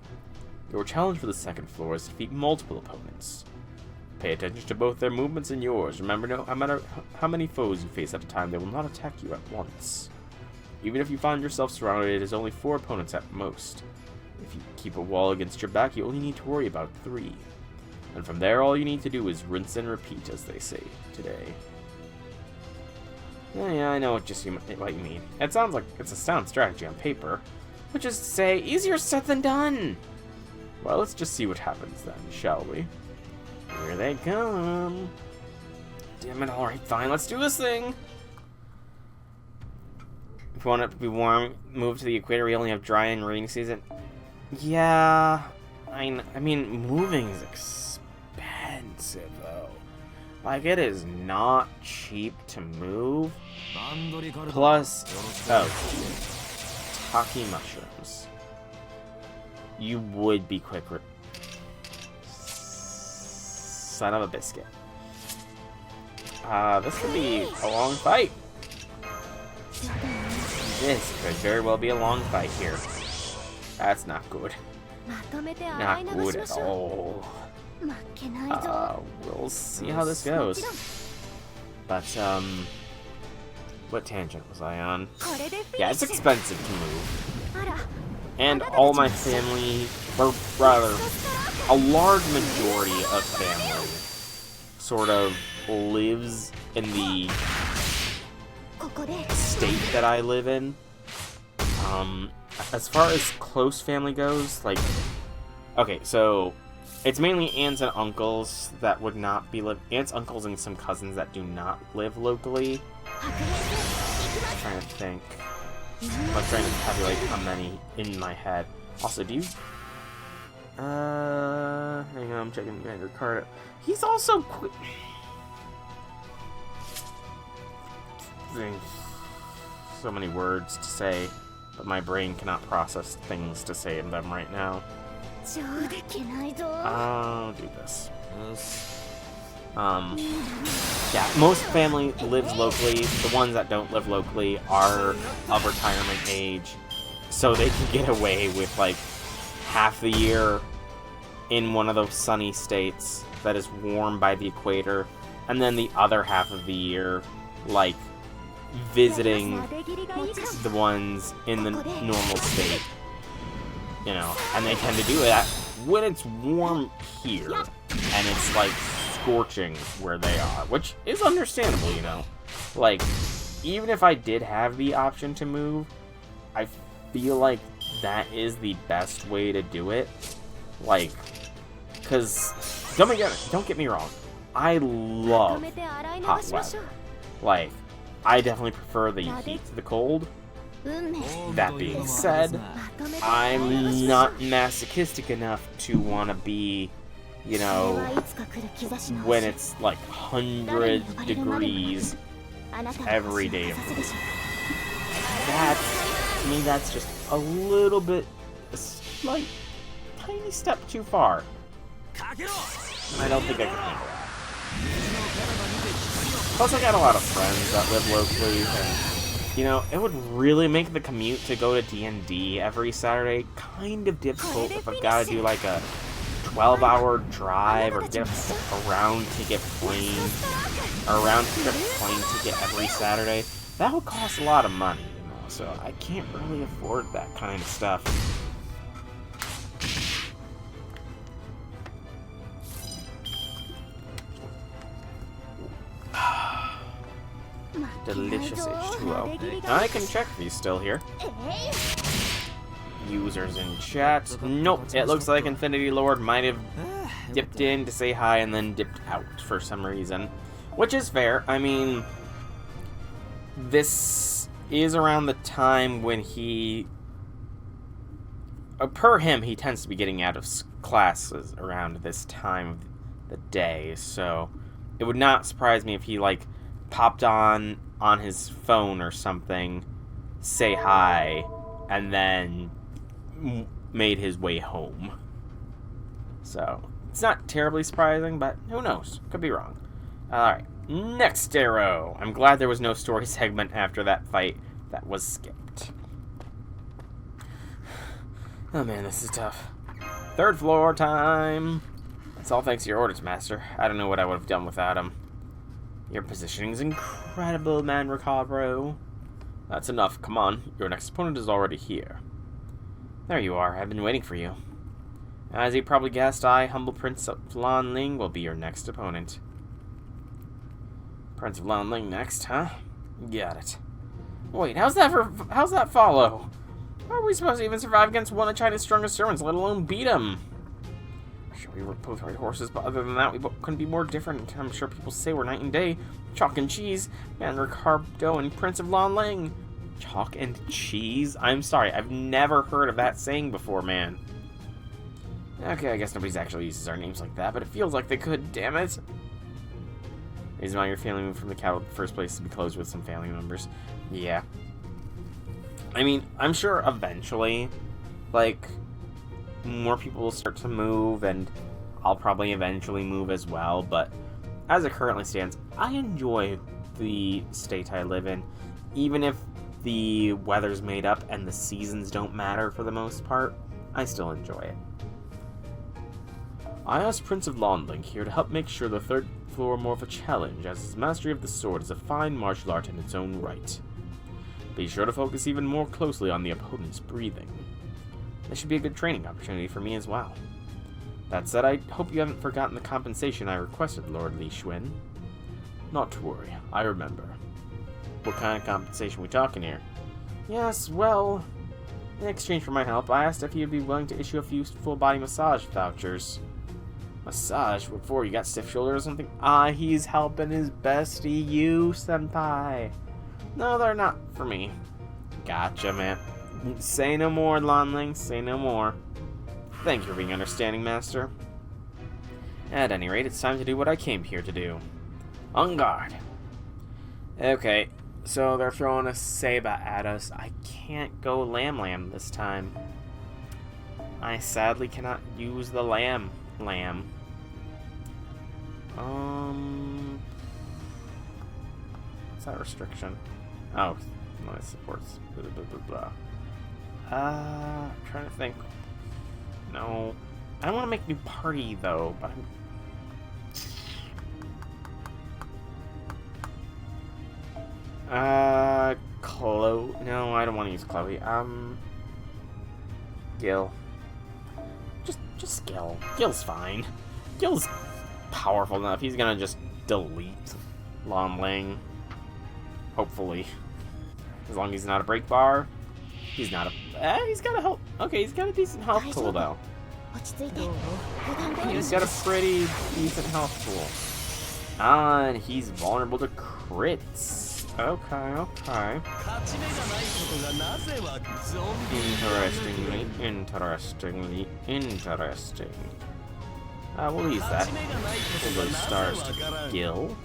Your challenge for the second floor is to defeat multiple opponents. Pay attention to both their movements and yours. Remember, no matter how many foes you face at a time, they will not attack you at once. Even if you find yourself surrounded, it is only 4 opponents at most. If you keep a wall against your back, you only need to worry about 3. And from there, all you need to do is rinse and repeat, as they say today. Yeah, I know what you mean. It sounds like it's a sound strategy on paper, which is to say, easier said than done. Well, let's just see what happens then, shall we? Here they come. Damn it, alright, fine, let's do this thing. If you want it to be warm, move to the equator, we only have dry and rainy season. Yeah, I mean, moving is expensive, though. Like, it is not cheap to move. Plus, Taki mushrooms. You would be quicker. Son of a biscuit. This could be a long fight. This could very well be a long fight here. That's not good. Not good at all. We'll see how this goes. But, what tangent was I on? Yeah, it's expensive to move. And all my family, or rather, a large majority of family sort of lives in the state that I live in. As far as close family goes, like, okay, so it's mainly aunts and uncles that would not be aunts, uncles, and some cousins that do not live locally. I'm trying to think. I'm trying to tabulate how many in my head. Also, do you? Hang on, I'm checking your card. He's also so many words to say, but my brain cannot process things to say them right now. I'll do this. Yeah, most family lives locally. The ones that don't live locally are of retirement age, so they can get away with like half the year in one of those sunny states that is warm by the equator, and then the other half of the year like visiting the ones in the normal state, you know, and they tend to do that when it's warm here and it's like scorching where they are, which is understandable, you know. Like, even if I did have the option to move, I feel like that is the best way to do it. Like, because don't get me wrong, I love hot weather. Like, I definitely prefer the heat to the cold. That being said, I'm not masochistic enough to want to be, you know, when it's like 100 degrees every day of the week. To me, that's just a little bit, a slight, tiny step too far. I don't think I can handle that. Plus, I got a lot of friends that live locally, and, you know, it would really make the commute to go to D&D every Saturday kind of difficult if I've got to do, like, a 12-hour drive or get a round-ticket plane ticket every Saturday. That would cost a lot of money, you know, so I can't really afford that kind of stuff. Delicious H2O. I can check if he's still here. Users in chat. Nope, it looks like Infinity Lord might have dipped in to say hi and then dipped out for some reason. Which is fair. I mean, this is around the time when he... per him, he tends to be getting out of classes around this time of the day, so it would not surprise me if he, like, popped on his phone or something, say hi, and then made his way home. So, it's not terribly surprising, but who knows? Could be wrong. Alright, next arrow. I'm glad there was no story segment after that fight that was skipped. Oh man, this is tough. Third floor time! It's all thanks to your orders, Master. I don't know what I would have done without him. Your positioning's incredible, Manricabro. That's enough. Come on. Your next opponent is already here. There you are. I've been waiting for you. As you probably guessed, I, humble Prince of Lanling, will be your next opponent. Prince of Lanling next, huh? Got it. Wait, how's that follow? How are we supposed to even survive against one of China's strongest servants, let alone beat him? Sure, we were both right horses, but other than that, we couldn't be more different. I'm sure people say we're night and day. Chalk and cheese, Manricabro and Prince of Lanling. Chalk and cheese? I'm sorry, I've never heard of that saying before, man. Okay, I guess nobody's actually uses our names like that, but it feels like they could, damn it. Reason why you're feeling from the cattle first place to be close with some family members. Yeah. I mean, I'm sure eventually, like, more people will start to move, and I'll probably eventually move as well, but as it currently stands, I enjoy the state I live in, even if the weather's made up and the seasons don't matter for the most part, I still enjoy it. I asked Prince of Lanling here to help make sure the third floor more of a challenge, as his mastery of the sword is a fine martial art in its own right. Be sure to focus even more closely on the opponent's breathing. This should be a good training opportunity for me as well. That said, I hope you haven't forgotten the compensation I requested, Lord Li Xuan. Not to worry, I remember. What kind of compensation are we talking here? Yes, well, in exchange for my help, I asked if he would be willing to issue a few full-body massage vouchers. Massage? What for? You got stiff shoulders or something? Ah, he's helping his bestie, you, senpai. No, they're not for me. Gotcha, man. Say no more, Lanling. Say no more. Thank you for being understanding, Master. At any rate, it's time to do what I came here to do. On guard. Okay, so they're throwing a Seba at us. I can't go Lamb this time. I sadly cannot use the Lamb. What's that restriction? Oh, no, it supports blah, blah, blah, blah. I'm trying to think. No. I don't want to make new party, though, but Chloe. No, I don't want to use Chloe. Gil. Just Gil. Gil's fine. Gil's powerful enough. He's gonna just delete Lanling. Hopefully. As long as he's not a break bar. He's not a... he's got a health... Okay, he's got a decent health pool, though. He's got a pretty decent health pool. And he's vulnerable to crits. Okay. Interesting. We'll use that. Pull those stars to Gil.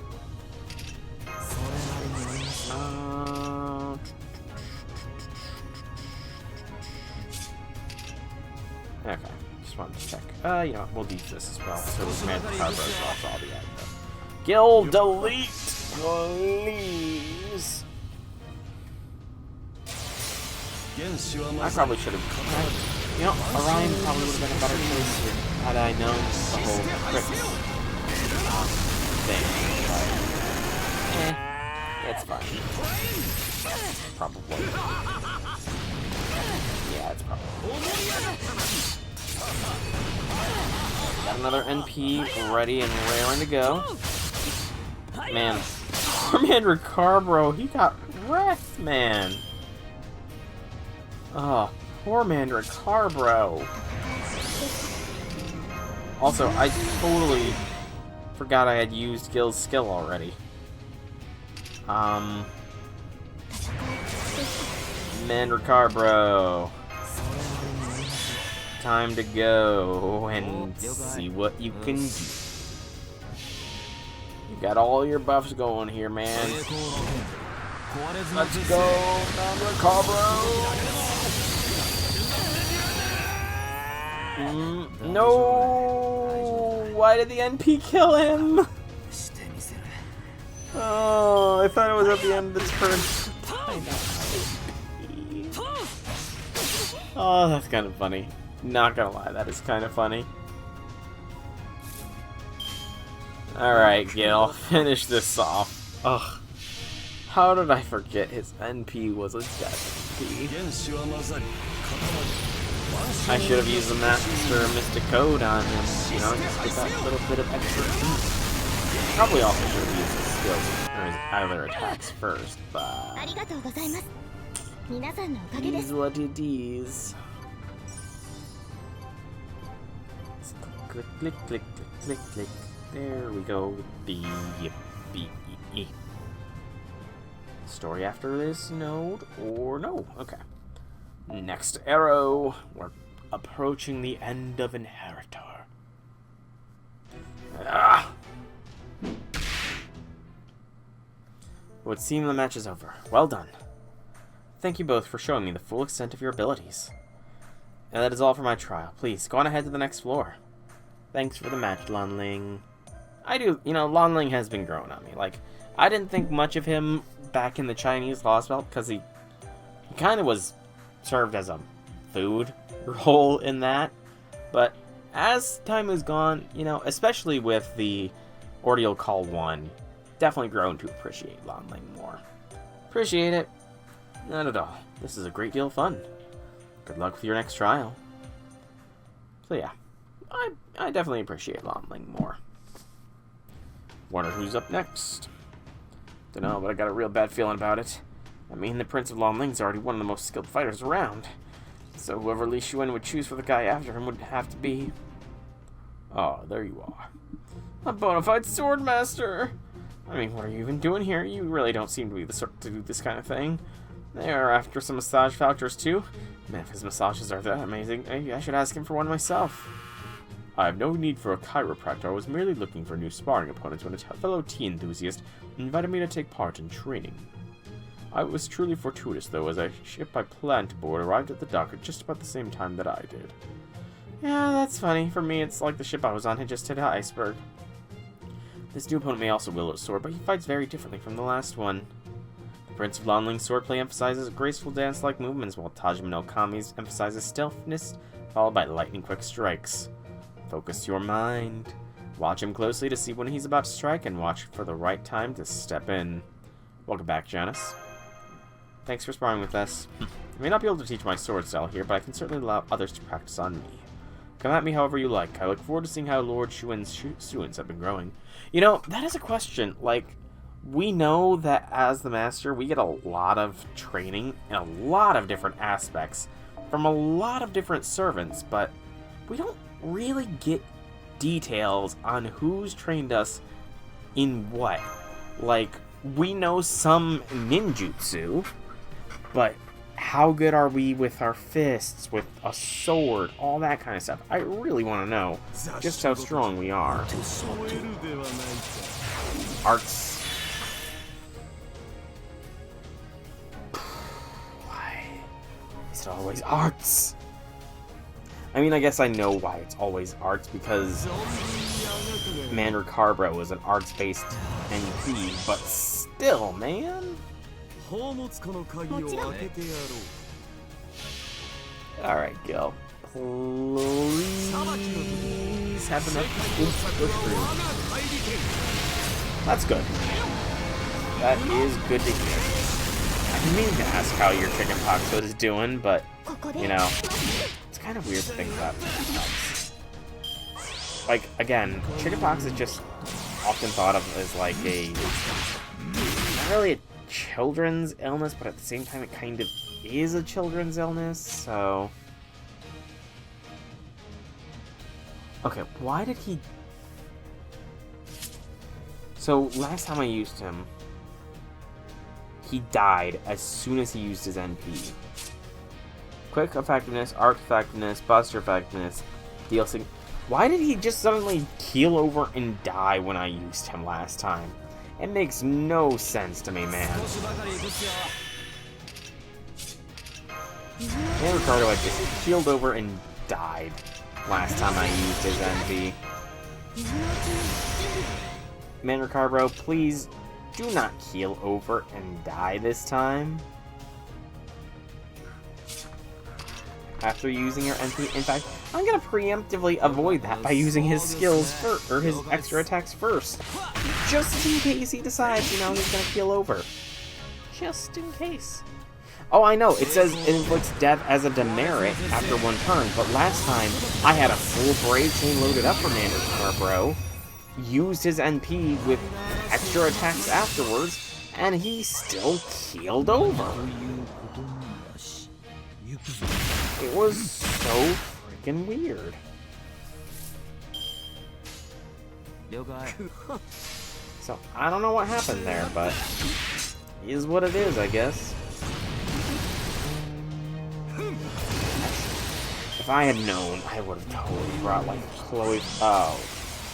Okay, just wanted to check. You know what, we'll use this as well. So this man Carbros off all the aggro. Gil, delete! Please! I probably should have... You know, Orion probably would have been a better choice here, had I known the whole crit thing. But, it's fine. Probably. Yeah, it's probably. Got another NP ready and raring to go. Man, Poor man Ricarbro, he got wrecked, man. Oh, poor man Ricarbro. Also, I totally forgot I had used Gil's skill already. Man Ricarbro. Time to go and see what you can do. You got all your buffs going here, man. Let's go, Man Ricarbro. No! Why did the NP kill him? Oh, I thought it was at the end of the turn. Oh, that's kind of funny. Not gonna lie, that is kind of funny. Alright, Gil, finish this off. Ugh. How did I forget his NP was a death NP? I should have used the Master Mystic Code on him, you know, just get that little bit of extra oomph. Probably also should have used his skills, or his other attacks first, but... These what it is. Click, click, click, click, click, click. There we go with the yippee. Story after this node, or no? Okay. Next arrow. We're approaching the end of Inheritor. Ah! It would seem the match is over. Well done. Thank you both for showing me the full extent of your abilities. And that is all for my trial. Please, go on ahead to the next floor. Thanks for the match, Lanling. Lanling has been growing on me. Like, I didn't think much of him back in the Chinese Lost Belt, because he kind of was served as a food role in that. But as time has gone, especially with the Ordeal Call 1, definitely grown to appreciate Lanling more. Appreciate it? Not at all. This is a great deal of fun. Good luck with your next trial. So yeah, I definitely appreciate Lanling more. Wonder who's up next. Dunno, but I got a real bad feeling about it. I mean, the Prince of Lanling's already one of the most skilled fighters around. So whoever Li Xuan would choose for the guy after him would have to be... Oh, there you are. A bona fide swordmaster! I mean, what are you even doing here? You really don't seem to be the sort to do this kind of thing. They are after some massage vouchers too. Man, if his massages are that amazing, maybe I should ask him for one myself. I have no need for a chiropractor. I was merely looking for new sparring opponents when a fellow tea enthusiast invited me to take part in training. I was truly fortuitous, though, as a ship I planned to board arrived at the dock at just about the same time that I did. Yeah, that's funny. For me, it's like the ship I was on had just hit an iceberg. This new opponent may also wield a sword, but he fights very differently from the last one. The Prince of Lanling's swordplay emphasizes graceful dance-like movements, while Tajima no Kami's emphasizes stealthiness, followed by lightning-quick strikes. Focus your mind. Watch him closely to see when he's about to strike, and watch for the right time to step in. Welcome back, Janice. Thanks for sparring with us. I may not be able to teach my sword style here, but I can certainly allow others to practice on me. Come at me however you like. I look forward to seeing how Lord Xuan's students have been growing. That is a question. Like, we know that as the Master, we get a lot of training in a lot of different aspects from a lot of different servants, but we don't really get details on who's trained us in what. Like, we know some ninjutsu, but how good are we with our fists, with a sword, all that kind of stuff? I really want to know just how strong we are. Arts. Why is it always arts? I mean, I guess I know why it's always arts, because Man Ricarbro is an arts-based NP, but still, man. Alright, Gil. Please have enough push through. That's good. That is good to hear. I've been meaning to ask how your chickenpox is doing, but, it's kind of weird to think about chickenpox. Like, again, chickenpox is just often thought of as like a not really a children's illness, but at the same time it kind of is a children's illness, so... Okay, why did he... So, last time I used him, he died as soon as he used his NP. Quick effectiveness, arc effectiveness, buster effectiveness, DLC. Why did he just suddenly keel over and die when I used him last time? It makes no sense to me, man. And Ricardo had just keeled over and died last time I used his NP. Man, Ricardo, please do not keel over and die this time. After using your NP, in fact, I'm gonna preemptively avoid that by using his skills first, or his extra attacks first. Just in case he decides, you know, he's gonna keel over. Just in case. Oh, I know, it says it inflicts death as a demerit after one turn, but last time I had a full Brave Chain loaded up for Man Ricardo, used his NP with extra attacks afterwards, and he still keeled over. It was so freaking weird. So, I don't know what happened there, but is what it is, I guess. If I had known, I would have totally brought, like, Chloe... Oh,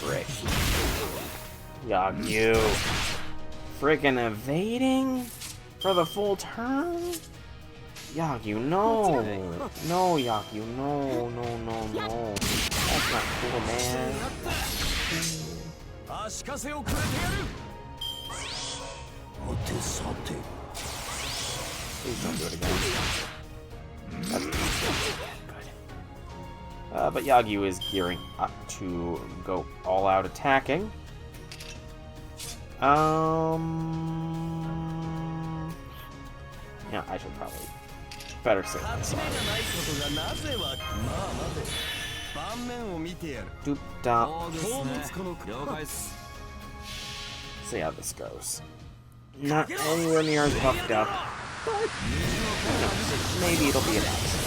frick. You freaking evading for the full turn? Yagyu, no! No, Yagyu, no, no, no, no. That's not cool, man. Please don't do it again. That's good. But Yagyu is gearing up to go all out attacking. Yeah, I should probably better save myself. Doop dop. See how this goes. Not anywhere near as buffed up, but who knows? Maybe it'll be an accident.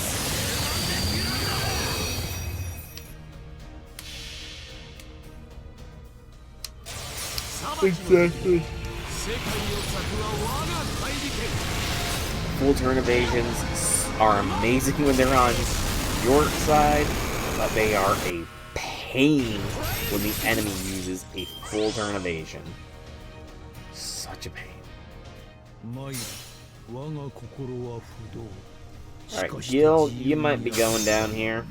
Exactly. Full turn evasions are amazing when they're on your side, but they are a pain when the enemy uses a full turn evasion. Such a pain. Alright, Gil, you might be going down here.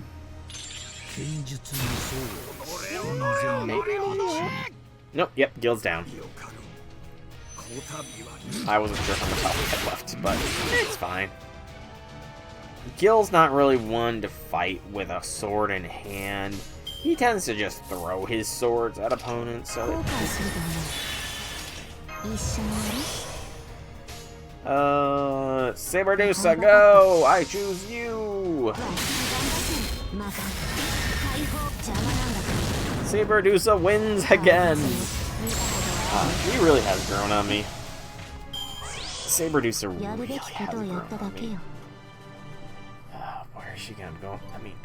Nope, yep, Gil's down. I wasn't sure how much health I had left, but it's fine. Gil's not really one to fight with a sword in hand. He tends to just throw his swords at opponents, so... Saberdusa, go! I choose you! Saberdusa wins again! He really has grown on me. Saberdusa really has grown on me. Where is she gonna go? I mean,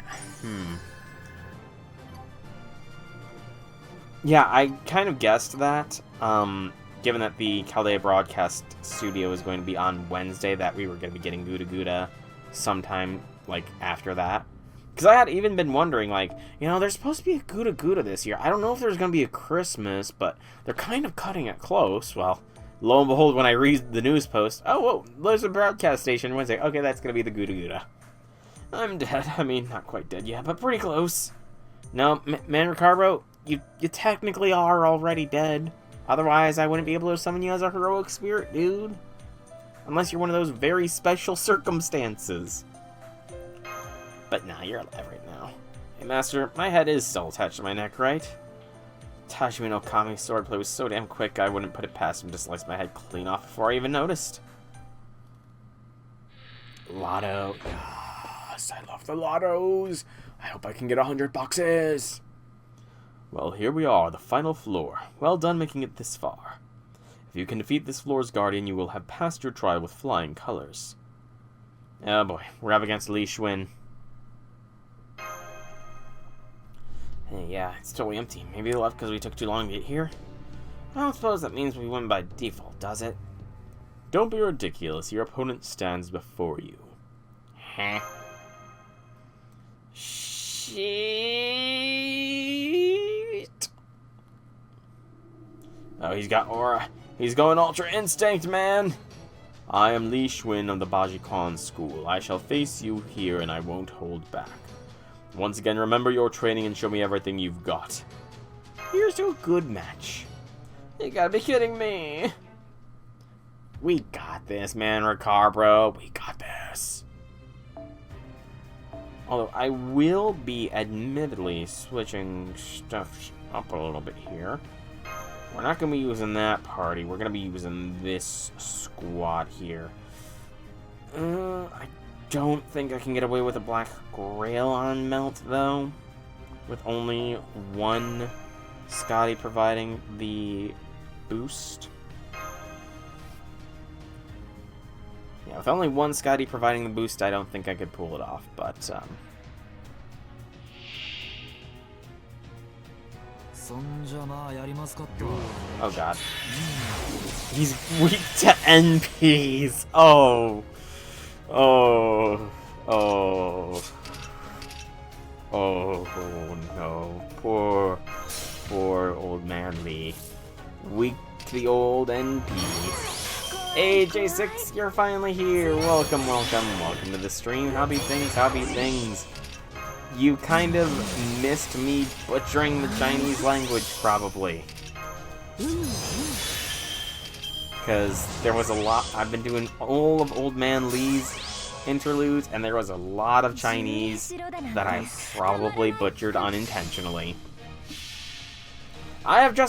Yeah, I kind of guessed that, given that the Chaldea Broadcast Studio is going to be on Wednesday, that we were going to be getting Gouda Gouda sometime, like, after that. Because I had even been wondering, like, you know, there's supposed to be a Gouda Gouda this year. I don't know if there's going to be a Christmas, but they're kind of cutting it close. Well, lo and behold, when I read the news post, oh, whoa, there's a broadcast station Wednesday. Okay, that's going to be the Gouda Gouda. I'm dead. I mean, not quite dead yet, but pretty close. No, Man Ricardo, you technically are already dead. Otherwise, I wouldn't be able to summon you as a heroic spirit, dude. Unless you're one of those very special circumstances. But nah, you're alive right now. Hey, Master, my head is still attached to my neck, right? Tajimi no Kami's swordplay was so damn quick, I wouldn't put it past him to slice my head clean off before I even noticed. Lotto. Yes, I love the lottos. I hope I can get 100 boxes. Well, here we are, the final floor. Well done making it this far. If you can defeat this floor's guardian, you will have passed your trial with flying colors. Oh boy, we're up against Li Xuan. Hey, yeah, it's totally empty. Maybe they left because we took too long to get here? I don't suppose that means we win by default, does it? Don't be ridiculous. Your opponent stands before you. Huh? Shit. Oh, he's got aura. He's going Ultra Instinct, man! I am Li Xuan of the Baji Khan School. I shall face you here and I won't hold back. Once again, remember your training and show me everything you've got. Here's to a good match. You gotta be kidding me. We got this, man, Ricard, bro. We got this. Although, I will be admittedly switching stuff up a little bit here. We're not going to be using that party. We're going to be using this squad here. I don't think I can get away with a Black Grail on Melt, though. With only one Scotty providing the boost. Yeah, with only one Scotty providing the boost, I don't think I could pull it off, but, oh god. He's weak to NPs! Oh! Oh! Oh! Oh no. Poor old man Lee. Weak to the old NP. Hey J6, you're finally here! Welcome to the stream. Howdy things. You kind of missed me butchering the Chinese language, probably. Because there was a lot. I've been doing all of Old Man Lee's interludes, and there was a lot of Chinese that I probably butchered unintentionally. I have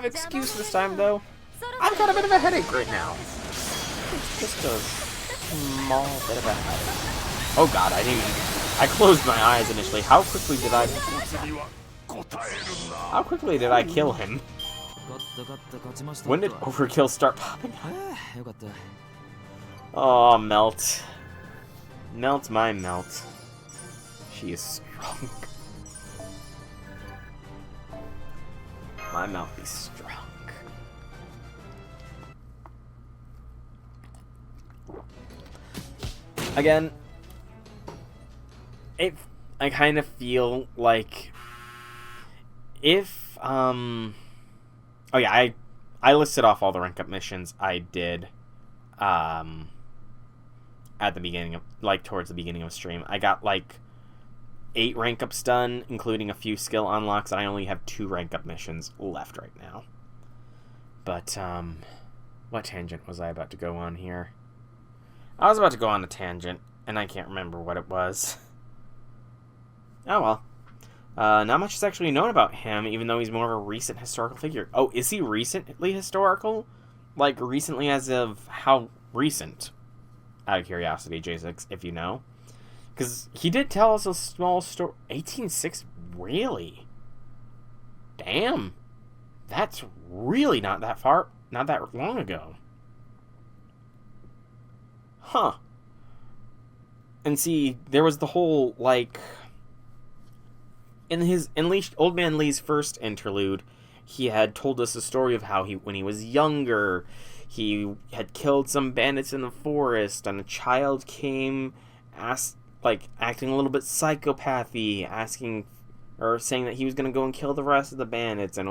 excuse this time, though. I've got a bit of a headache right now. It's just a small bit of a headache. Oh god, I closed my eyes initially. How quickly did I kill him? When did overkill start popping up? Oh, Melt. Melt my Melt. She is strong. My Melt be strong. Again, I kind of feel like if oh yeah, I listed off all the rank up missions I did at the beginning of, like, towards the beginning of the stream. I got like 8 rank ups done, including a few skill unlocks, and I only have 2 rank up missions left right now. But what tangent was I about to go on here? I was about to go on a tangent, and I can't remember what it was. Oh well. Not much is actually known about him, even though he's more of a recent historical figure. Oh, is he recently historical? Like, recently as of how recent? Out of curiosity, J6, if you know. Because he did tell us a small story. 1860? Really? Damn. That's really not that long ago. Huh. And see, there was the whole, like, in Old Man Lee's first interlude, he had told us a story of how when he was younger, he had killed some bandits in the forest, and a child came, acting a little bit psychopathy, saying that he was going to go and kill the rest of the bandits, and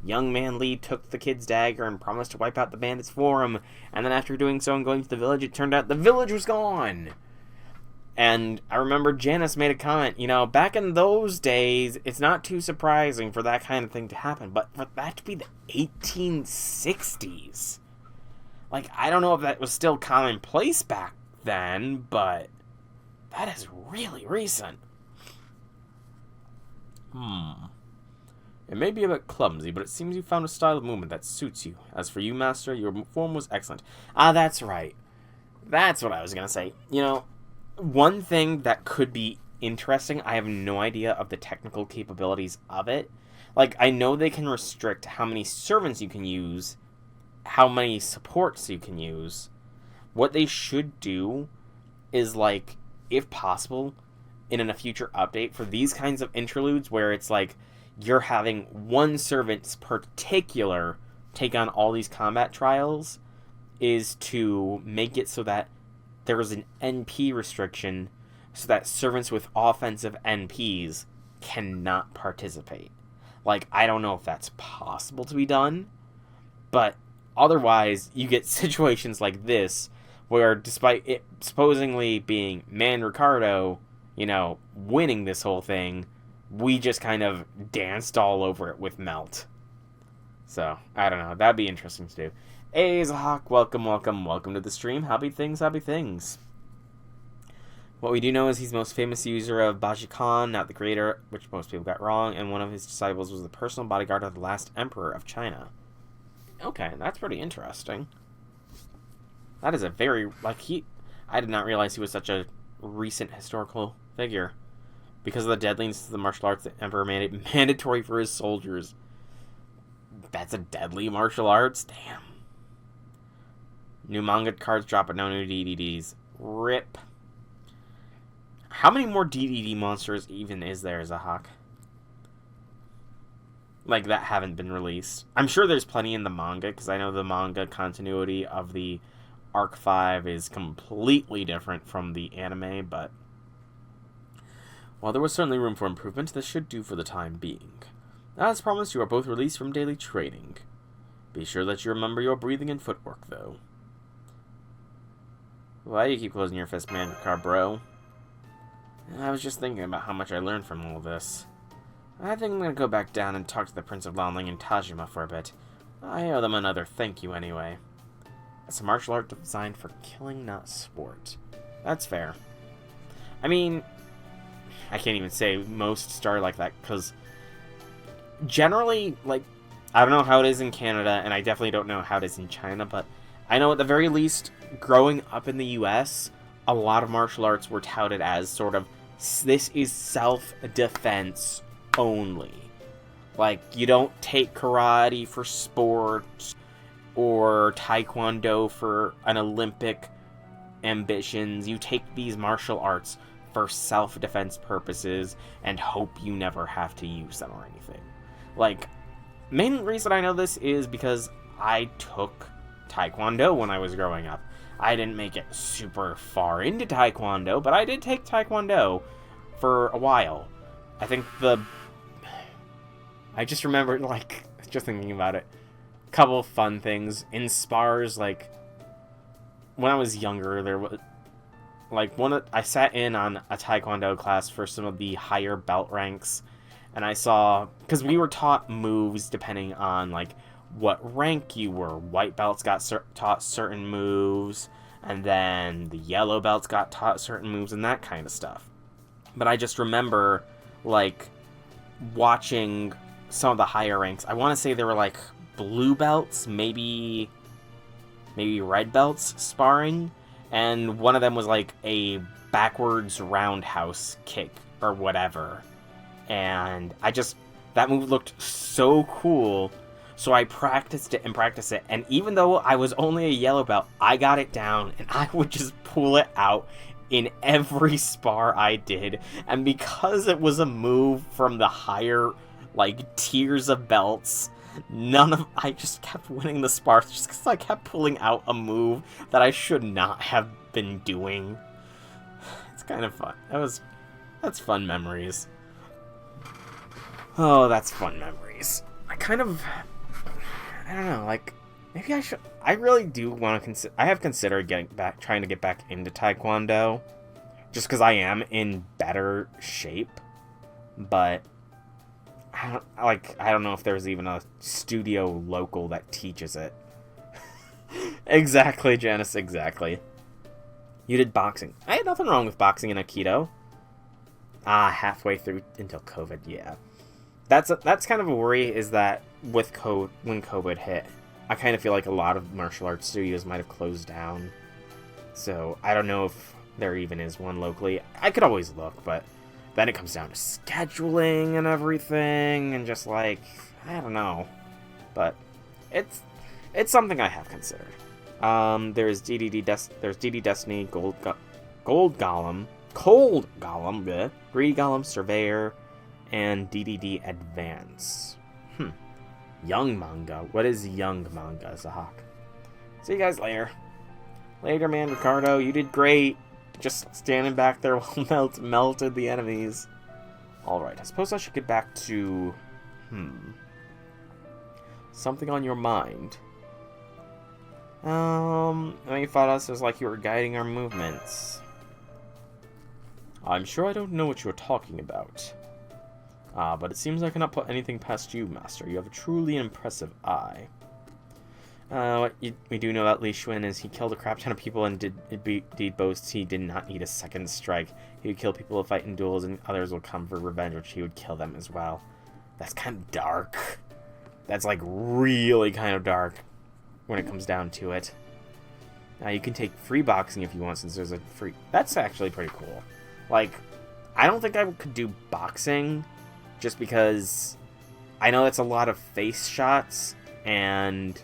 young man Lee took the kid's dagger and promised to wipe out the bandits for him, and then after doing so and going to the village, it turned out the village was gone. And I remember Janice made a comment, back in those days, it's not too surprising for that kind of thing to happen, but for that to be the 1860s, like, I don't know if that was still commonplace back then, but that is really recent. It may be a bit clumsy, but it seems you found a style of movement that suits you. As for you, Master, your form was excellent. Ah, that's right. That's what I was going to say. One thing that could be interesting, I have no idea of the technical capabilities of it. Like, I know they can restrict how many servants you can use how many supports you can use. What they should do is, like, if possible, in a future update for these kinds of interludes where it's like you're having one servant's particular take on all these combat trials, is to make it so that there's an NP restriction so that servants with offensive NPs cannot participate. Like, I don't know if that's possible to be done, but otherwise you get situations like this where, despite it supposedly being Man Ricardo, you know, winning this whole thing, we just kind of danced all over it with Melt. So, I don't know. That'd be interesting to do. Hey, Zahak, welcome to the stream. Happy things. What we do know is he's the most famous user of Bajikan, not the creator, which most people got wrong, and one of his disciples was the personal bodyguard of the last emperor of China. Okay, that's pretty interesting. That is a very, I did not realize he was such a recent historical figure. Because of the deadliness of the martial arts, the emperor made it mandatory for his soldiers. That's a deadly martial arts? Damn. New manga cards drop, but no new DDDs. RIP. How many more DDD monsters even is there, Zahak? Like, that haven't been released. I'm sure there's plenty in the manga, because I know the manga continuity of the Arc 5 is completely different from the anime, but while there was certainly room for improvement, this should do for the time being. As promised, you are both released from daily training. Be sure that you remember your breathing and footwork, though. Why do you keep closing your fist, man, bro? I was just thinking about how much I learned from all this. I think I'm gonna go back down and talk to the Prince of Lanling and Tajima for a bit. I owe them another thank you anyway. It's a martial art designed for killing, not sport. That's fair. I mean, I can't even say most start like that, because generally, like, I don't know how it is in Canada, and I definitely don't know how it is in China, but I know at the very least, growing up in the US, a lot of martial arts were touted as sort of, this is self-defense only. Like, you don't take karate for sport, or taekwondo for an Olympic ambitions. You take these martial arts for self-defense purposes and hope you never have to use them or anything. Like, main reason I know this is because I took taekwondo when I was growing up. I didn't make it super far into taekwondo, but I did take taekwondo for a while. I think I just remember, like, just thinking about it, a couple of fun things. In spars, like, when I was younger, there was, like, I sat in on a taekwondo class for some of the higher belt ranks, and I saw, because we were taught moves depending on, like, what rank you were. White belts got taught certain moves, and then the yellow belts got taught certain moves and that kind of stuff. But I just remember, like, watching some of the higher ranks. I want to say there were, like, blue belts, maybe red belts sparring, and one of them was, like, a backwards roundhouse kick or whatever. And that move looked so cool. So I practiced it, and even though I was only a yellow belt, I got it down, and I would just pull it out in every spar I did. And because it was a move from the higher, like, tiers of belts, I just kept winning the spars just because I kept pulling out a move that I should not have been doing. It's kind of fun. That's fun memories. Oh, that's fun memories. I don't know, like, maybe I should. I really do want to I have considered trying to get back into Taekwondo, just because I am in better shape. But I don't know if there's even a studio local that teaches it. Exactly, Janice. Exactly. You did boxing. I had nothing wrong with boxing and Aikido. Halfway through until COVID. Yeah. That's kind of a worry, is that with when COVID hit, I kind of feel like a lot of martial arts studios might have closed down. So I don't know if there even is one locally. I could always look, but then it comes down to scheduling and everything, and just, like, I don't know. But it's It's something I have considered. There's DD Destiny, Gold Golem, Cold Golem, bleh, Greedy Golem, Surveyor, and DDD Advance. Young manga. What is young manga, Zahak? See you guys later. Later, man, Ricardo. You did great. Just standing back there while melted the enemies. Alright, I suppose I should get back to... something on your mind. You fought us as like you were guiding our movements. I'm sure I don't know what you're talking about. But it seems I cannot put anything past you, Master. You have a truly impressive eye. What we do know about Li Xuan is he killed a crap ton of people and did boast he did not need a second strike. He would kill people who fight in duels and others will come for revenge, which he would kill them as well. That's kind of dark. That's like really kind of dark when it comes down to it. Now you can take free boxing if you want, since there's a free... That's actually pretty cool. Like, I don't think I could do boxing just because I know that's a lot of face shots, and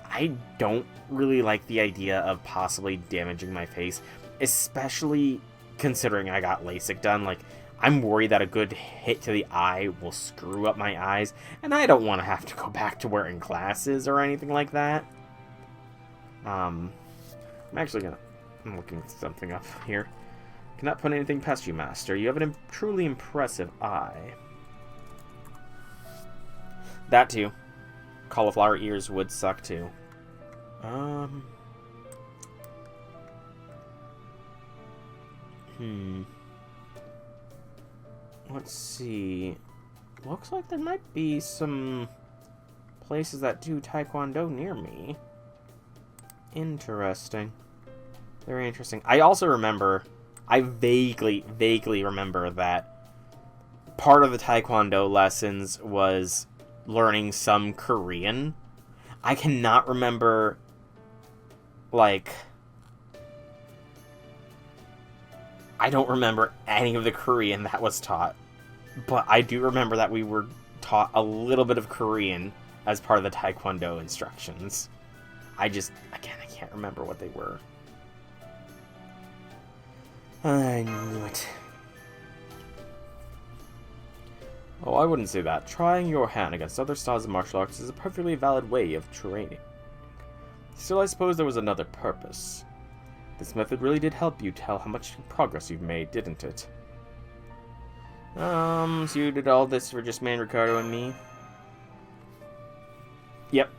I don't really like the idea of possibly damaging my face, especially considering I got LASIK done. Like, I'm worried that a good hit to the eye will screw up my eyes, and I don't want to have to go back to wearing glasses or anything like that. I'm looking something up here. Cannot put anything past you, Master. You have a truly impressive eye. That too. Cauliflower ears would suck too. Let's see. Looks like there might be some places that do Taekwondo near me. Interesting. Very interesting. I also remember, I vaguely remember that part of the Taekwondo lessons was learning some Korean. I cannot remember, like, I don't remember any of the Korean that was taught, but I do remember that we were taught a little bit of Korean as part of the Taekwondo instructions. Again, I can't remember what they were. I knew it. Oh, I wouldn't say that. Trying your hand against other styles of martial arts is a perfectly valid way of training. Still, I suppose there was another purpose. This method really did help you tell how much progress you've made, didn't it? So you did all this for just Man, Ricardo, and me? Yep.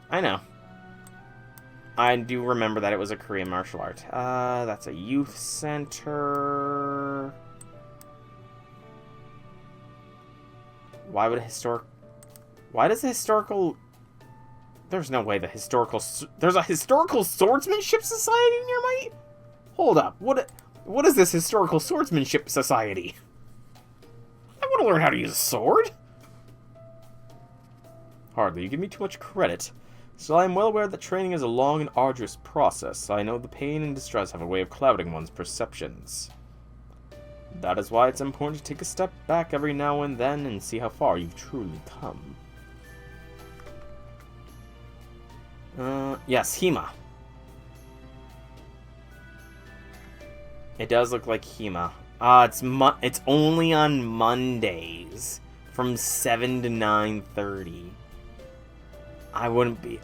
I know. I do remember that it was a Korean martial art. That's a youth center. Why does the historical... There's no way there's a historical swordsmanship society near my... Hold up. What is this historical swordsmanship society? I want to learn how to use a sword. Hardly. You give me too much credit. Still, I am well aware that training is a long and arduous process. I know the pain and distress have a way of clouding one's perceptions. That is why it's important to take a step back every now and then and see how far you've truly come. Yes, Hema. It does look like Hema. It's only on Mondays from 7 to 9:30. I wouldn't be...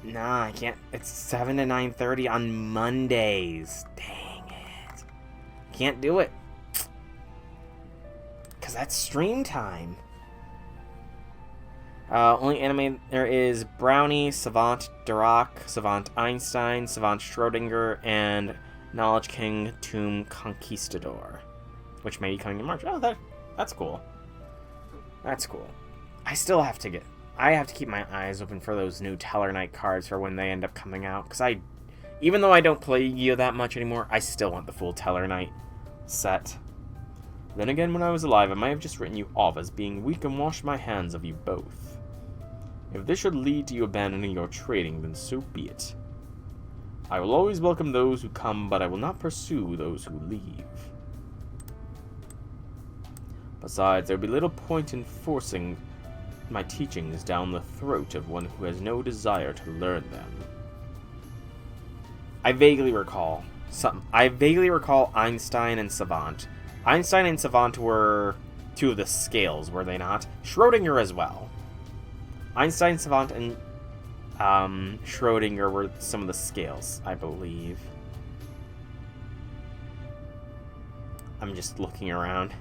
Nah, I can't. It's 7 to 9:30 on Mondays. Dang it. Can't do it. Because that's stream time. Only anime there is Brownie, Savant Dirac, Savant Einstein, Savant Schrodinger, and Knowledge King Tomb Conquistador, which may be coming in March. Oh, that's cool. That's cool. I have to keep my eyes open for those new Teller Knight cards for when they end up coming out, because even though I don't play Yu-Gi-Oh that much anymore, I still want the full Teller Knight set. Then again, when I was alive, I might have just written you off as being weak and washed my hands of you both. If this should lead to you abandoning your trading, then so be it. I will always welcome those who come, but I will not pursue those who leave. Besides, there would be little point in forcing my teachings down the throat of one who has no desire to learn them. I vaguely recall Einstein and Savant. Einstein and Savant were two of the scales, were they not? Schrodinger as well. Einstein, Savant, and Schrodinger were some of the scales, I believe. I'm just looking around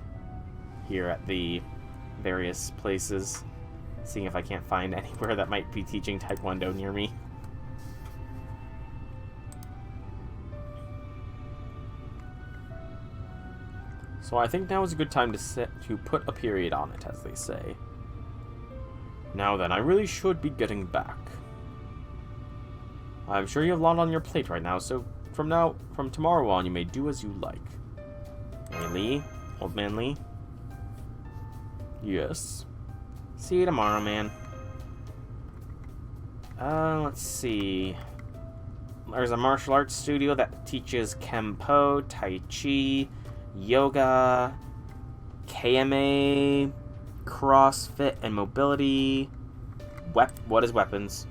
here at the various places, seeing if I can't find anywhere that might be teaching Taekwondo near me. So I think now is a good time to put a period on it, as they say. Now then, I really should be getting back. I'm sure you have a lot on your plate right now, so from tomorrow on, you may do as you like. Hey, Lee? Old man Lee? Yes? See you tomorrow, man. Let's see. There's a martial arts studio that teaches Kempo, Tai Chi, Yoga, KMA, CrossFit, and mobility. What is weapons?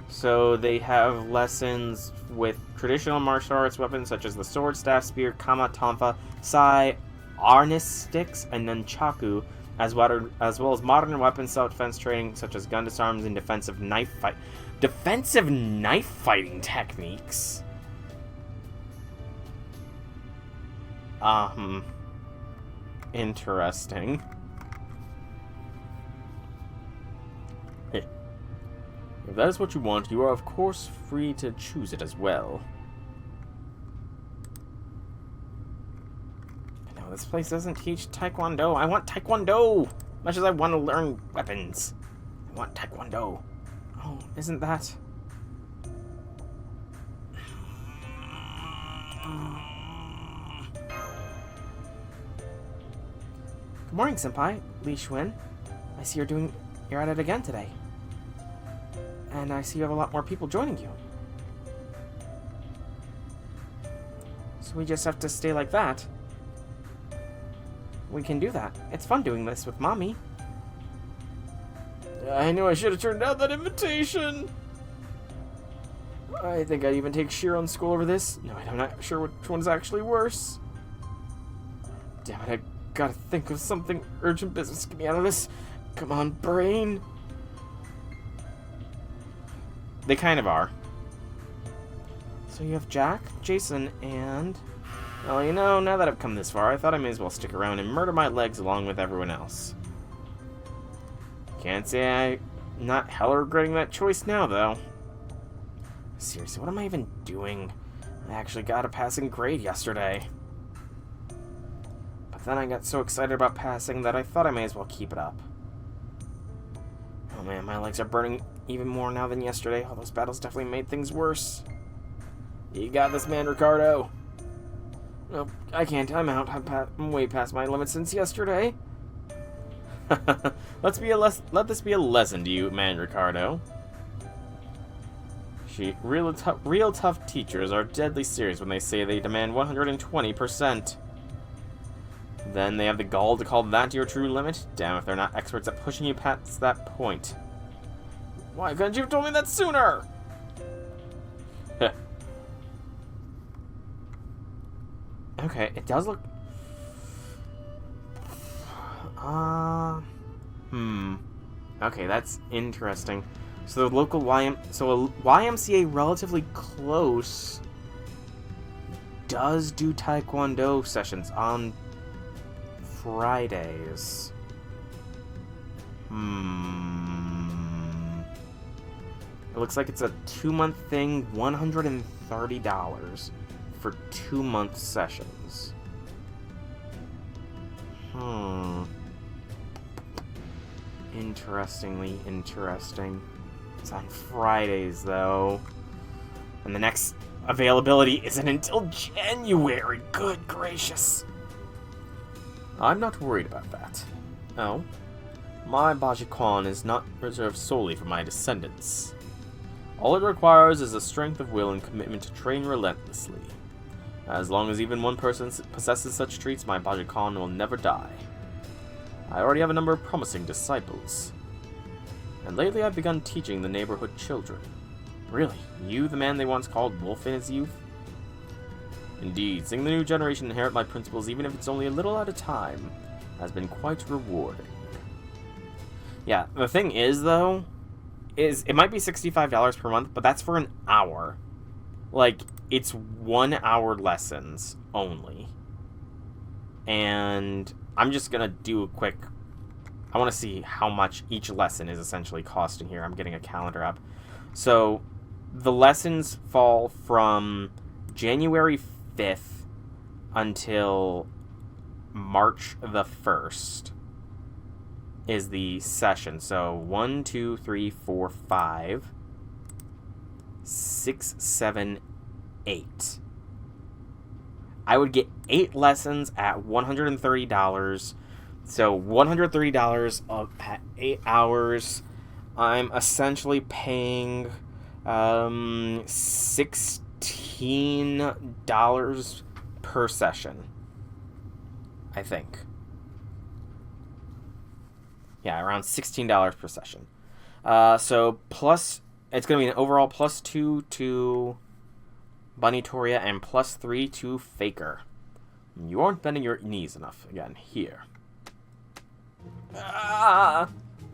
So they have lessons with traditional martial arts weapons such as the sword, staff, spear, kama, tonfa, sai, arnis sticks, and nunchaku, as well as modern weapon self-defense training such as gun disarms and defensive knife fighting techniques. Interesting. Hey, if that is what you want, you are of course free to choose it as well. No, this place doesn't teach Taekwondo. I want Taekwondo! Much as I want to learn weapons. I want Taekwondo. Oh, isn't that... Good morning, Senpai. Li Xuan. I see you're at it again today. And I see you have a lot more people joining you. So we just have to stay like that. We can do that. It's fun doing this with Mommy. I knew I should have turned down that invitation. I think I'd even take Shiro in school over this. No, I'm not sure which one's actually worse. Damn it, I gotta think of something urgent business to get me out of this. Come on, brain. They kind of are. So you have Jack, Jason, and... Well, you know, now that I've come this far, I thought I may as well stick around and murder my legs along with everyone else. Can't say I'm not hella regretting that choice now, though. Seriously, what am I even doing? I actually got a passing grade yesterday. But then I got so excited about passing that I thought I may as well keep it up. Oh man, my legs are burning even more now than yesterday. All those battles definitely made things worse. You got this, man, Ricardo. Nope, I can't. I'm out. I'm way past my limit since yesterday. Let this be a lesson to you, man, Ricardo. Real tough teachers are deadly serious when they say they demand 120%. Then they have the gall to call that your true limit? Damn if they're not experts at pushing you past that point. Why couldn't you have told me that sooner? Okay, it does look... Okay, that's interesting. So the local YMCA relatively close does do Taekwondo sessions on Fridays. It looks like it's a 2-month thing, $130 for 2-month sessions. Interesting. It's on Fridays, though. And the next availability isn't until January. Good gracious. I'm not worried about that. Oh? My Bajikwan is not reserved solely for my descendants. All it requires is a strength of will and commitment to train relentlessly. As long as even one person possesses such traits, my Bajikwan will never die. I already have a number of promising disciples. And lately I've begun teaching the neighborhood children. Really? You, the man they once called Wolf in his youth? Indeed, seeing the new generation inherit my principles, even if it's only a little at a time, has been quite rewarding. Yeah, the thing is, though, is it might be $65 per month, but that's for an hour. Like, it's 1 hour lessons only. And I'm just gonna do a quick... I want to see how much each lesson is essentially costing here. I'm getting a calendar up. So, the lessons fall from January 5th until March the 1st is the session. So, 1, 2, 3, 4, 5, 6, 7, 8. I would get 8 lessons at $130. So $130 at 8 hours. I'm essentially paying $16 per session, I think. Yeah, around $16 per session. So plus, it's going to be an overall +2 to Bunnytoria and +3 to Faker. You aren't bending your knees enough again here. Ah,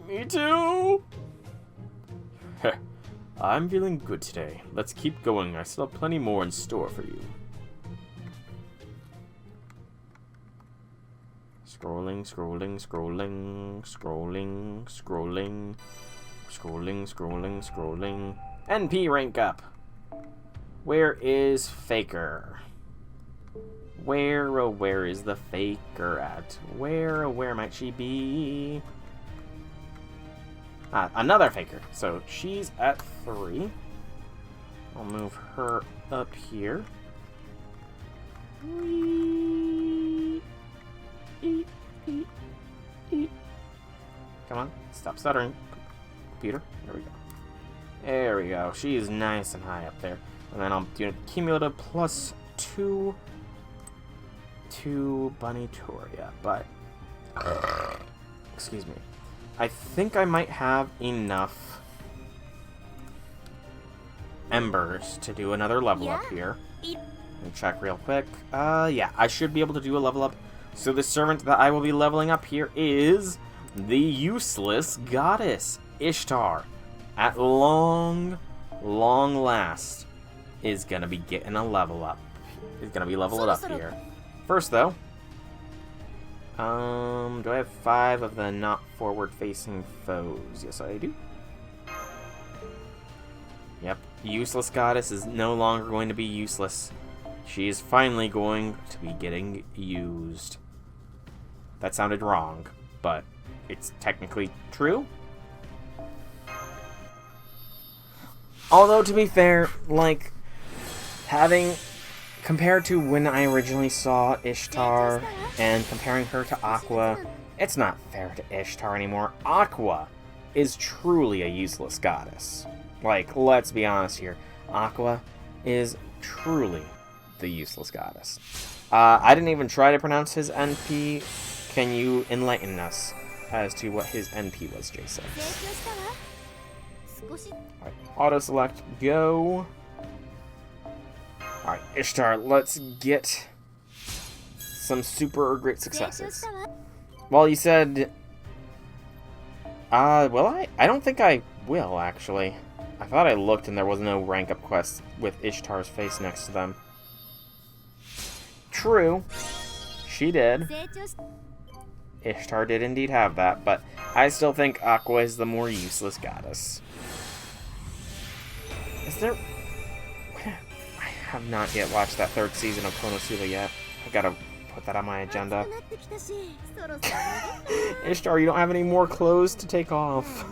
me too. I'm feeling good today. Let's keep going. I still have plenty more in store for you. Scrolling, scrolling, scrolling, scrolling, scrolling, scrolling, scrolling, scrolling. NP rank up. Where is Faker? Where is the Faker at? Where might she be? Ah, another Faker. So she's at 3. I'll move her up here. Come on, stop stuttering. Computer, there we go. There we go. She is nice and high up there. And then I'm doing cumulative +2 to Bunnytoria, but excuse me. I think I might have enough embers to do another level up here. Let me check real quick. Yeah, I should be able to do a level up. So the servant that I will be leveling up here is the useless goddess Ishtar. At long last, is gonna be getting a level up. Is gonna be leveled up here. First, though, do I have 5 of the not forward-facing foes? Yes, I do. Yep, useless goddess is no longer going to be useless. She is finally going to be getting used. That sounded wrong, but it's technically true. Although, to be fair, like, compared to when I originally saw Ishtar and comparing her to Aqua, it's not fair to Ishtar anymore. Aqua is truly a useless goddess. Like, let's be honest here. Aqua is truly the useless goddess. I didn't even try to pronounce his NP. Can you enlighten us as to what his NP was, Jason? Alright, auto-select, go. Alright, Ishtar, let's get some super or great successes. Well, you said... well, I don't think I will, actually. I thought I looked and there was no rank-up quest with Ishtar's face next to them. True. She did. Ishtar did indeed have that, but I still think Aqua is the more useless goddess. Is there... I have not yet watched that 3rd season of Konosuba yet. I gotta put that on my agenda. Ishtar, you don't have any more clothes to take off.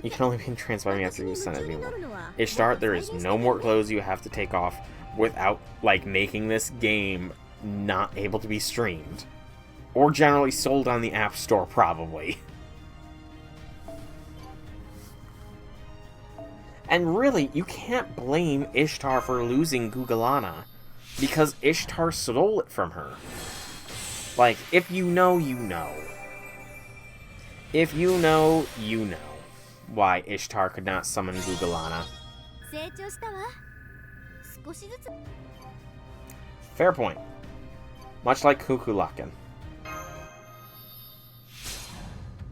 You can only be transformed after you send it anymore. Ishtar, there is no more clothes you have to take off without, like, making this game not able to be streamed. Or generally sold on the App Store, probably. And really, you can't blame Ishtar for losing Gugalana, because Ishtar stole it from her. Like, if you know, you know. If you know, you know why Ishtar could not summon Gugalana. Fair point. Much like Kukulakan.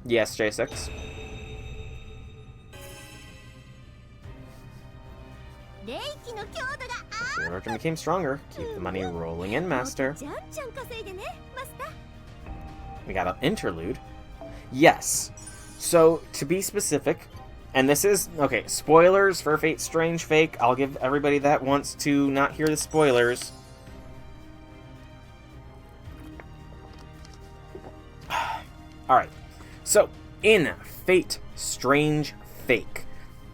Yes, J6. The origin became stronger. Keep the money rolling in, Master. We got an interlude. Yes. So, to be specific, and this is, okay, spoilers for Fate Strange Fake. I'll give everybody that wants to not hear the spoilers. Alright. So, in Fate Strange Fake,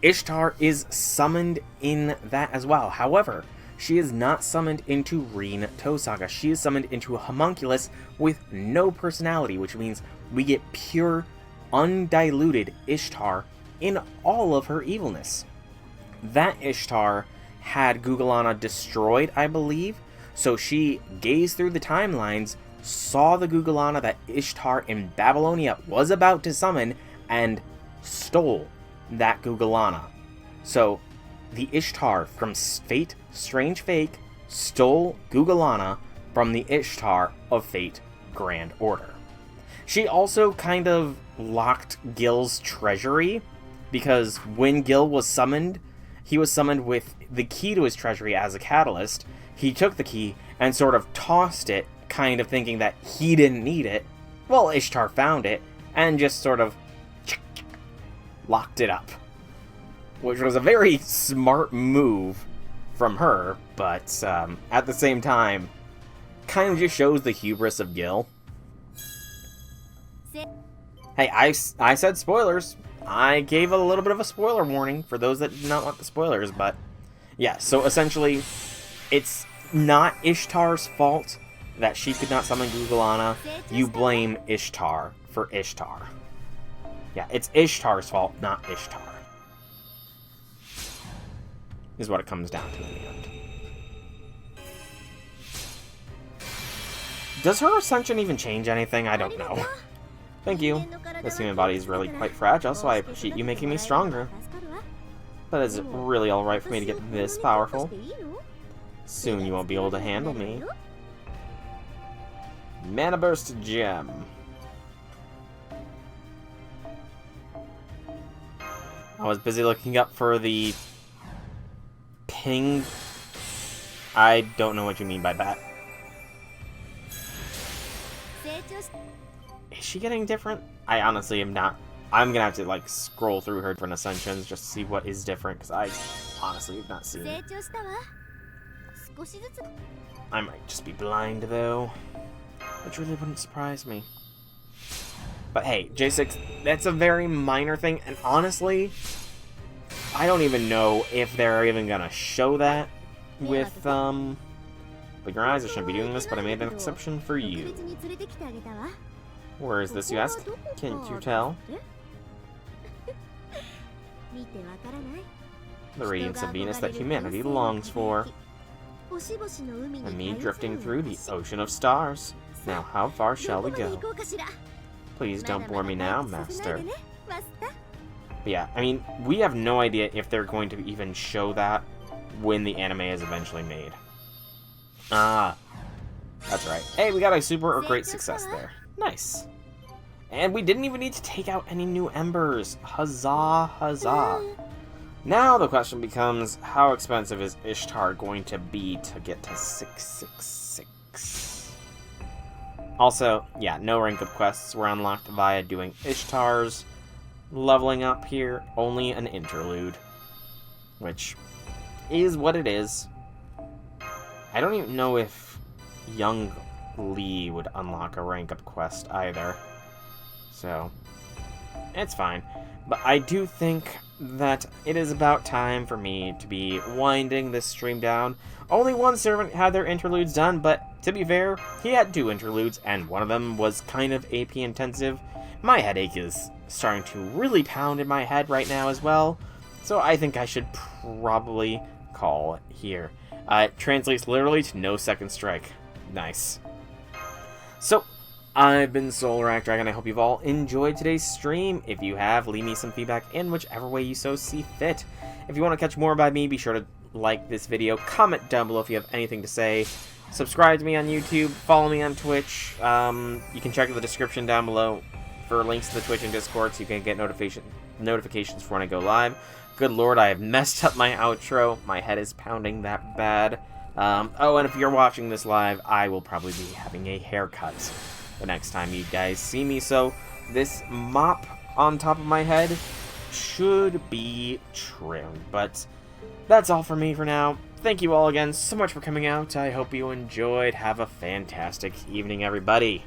Ishtar is summoned in that as well. However, she is not summoned into Rin Tosaga. She is summoned into a homunculus with no personality, which means we get pure, undiluted Ishtar in all of her evilness. That Ishtar had Gugalana destroyed, I believe, so she gazed through the timelines, saw the Gugalana that Ishtar in Babylonia was about to summon, and stole that Gugalana. So, the Ishtar from Fate Strange Fake stole Gugalana from the Ishtar of Fate Grand Order. She also kind of locked Gil's treasury, because when Gil was summoned, he was summoned with the key to his treasury as a catalyst. He took the key and sort of tossed it, kind of thinking that he didn't need it. Well, Ishtar found it, and just sort of locked it up. Which was a very smart move from her, but at the same time, kind of just shows the hubris of Gil. Hey, I said spoilers. I gave a little bit of a spoiler warning for those that did not want the spoilers, but yeah, so essentially, it's not Ishtar's fault that she could not summon Gugalana. You blame Ishtar for Ishtar. Yeah, it's Ishtar's fault, not Ishtar. Is what it comes down to in the end. Does her ascension even change anything? I don't know. Thank you. This human body is really quite fragile, so I appreciate you making me stronger. But is it really alright for me to get this powerful? Soon you won't be able to handle me. Mana Burst Gem. I was busy looking up for the ping. I don't know what you mean by that. Is she getting different? I honestly am not. I'm gonna have to like scroll through her different ascensions just to see what is different, because I honestly have not seen it. I might just be blind though, which really wouldn't surprise me. But hey, J6, that's a very minor thing, and honestly, I don't even know if they're even gonna show that with, but your eyes, I shouldn't be doing this, but I made an exception for you. Where is this, you ask? Can't you tell? The radiance of Venus that humanity longs for. And me drifting through the ocean of stars. Now, how far shall we go? Please don't bore me now, Master. But yeah, I mean, we have no idea if they're going to even show that when the anime is eventually made. Ah, that's right. Hey, we got a super or great success there. Nice. And we didn't even need to take out any new embers. Huzzah, huzzah. Now the question becomes, how expensive is Ishtar going to be to get to 666? Also, yeah, no rank up quests were unlocked via doing Ishtar's leveling up here. Only an interlude. Which is what it is. I don't even know if young Lee would unlock a rank up quest either. So, it's fine. But I do think that it is about time for me to be winding this stream down. Only one servant had their interludes done, but to be fair, he had 2 interludes, and one of them was kind of AP intensive. My headache is starting to really pound in my head right now as well, so I think I should probably call it here. It translates literally to no second strike. Nice. So, I've been Solar Dragon. I hope you've all enjoyed today's stream. If you have, leave me some feedback in whichever way you so see fit. If you want to catch more by me, be sure to like this video, comment down below if you have anything to say, subscribe to me on YouTube, follow me on Twitch. You can check the description down below for links to the Twitch and Discord so you can get notifications for when I go live. Good lord, I have messed up my outro. My head is pounding that bad. Oh, and if you're watching this live, I will probably be having a haircut the next time you guys see me, so this mop on top of my head should be trimmed. But that's all for me for now. Thank you all again so much for coming out. I hope you enjoyed. Have a fantastic evening, everybody.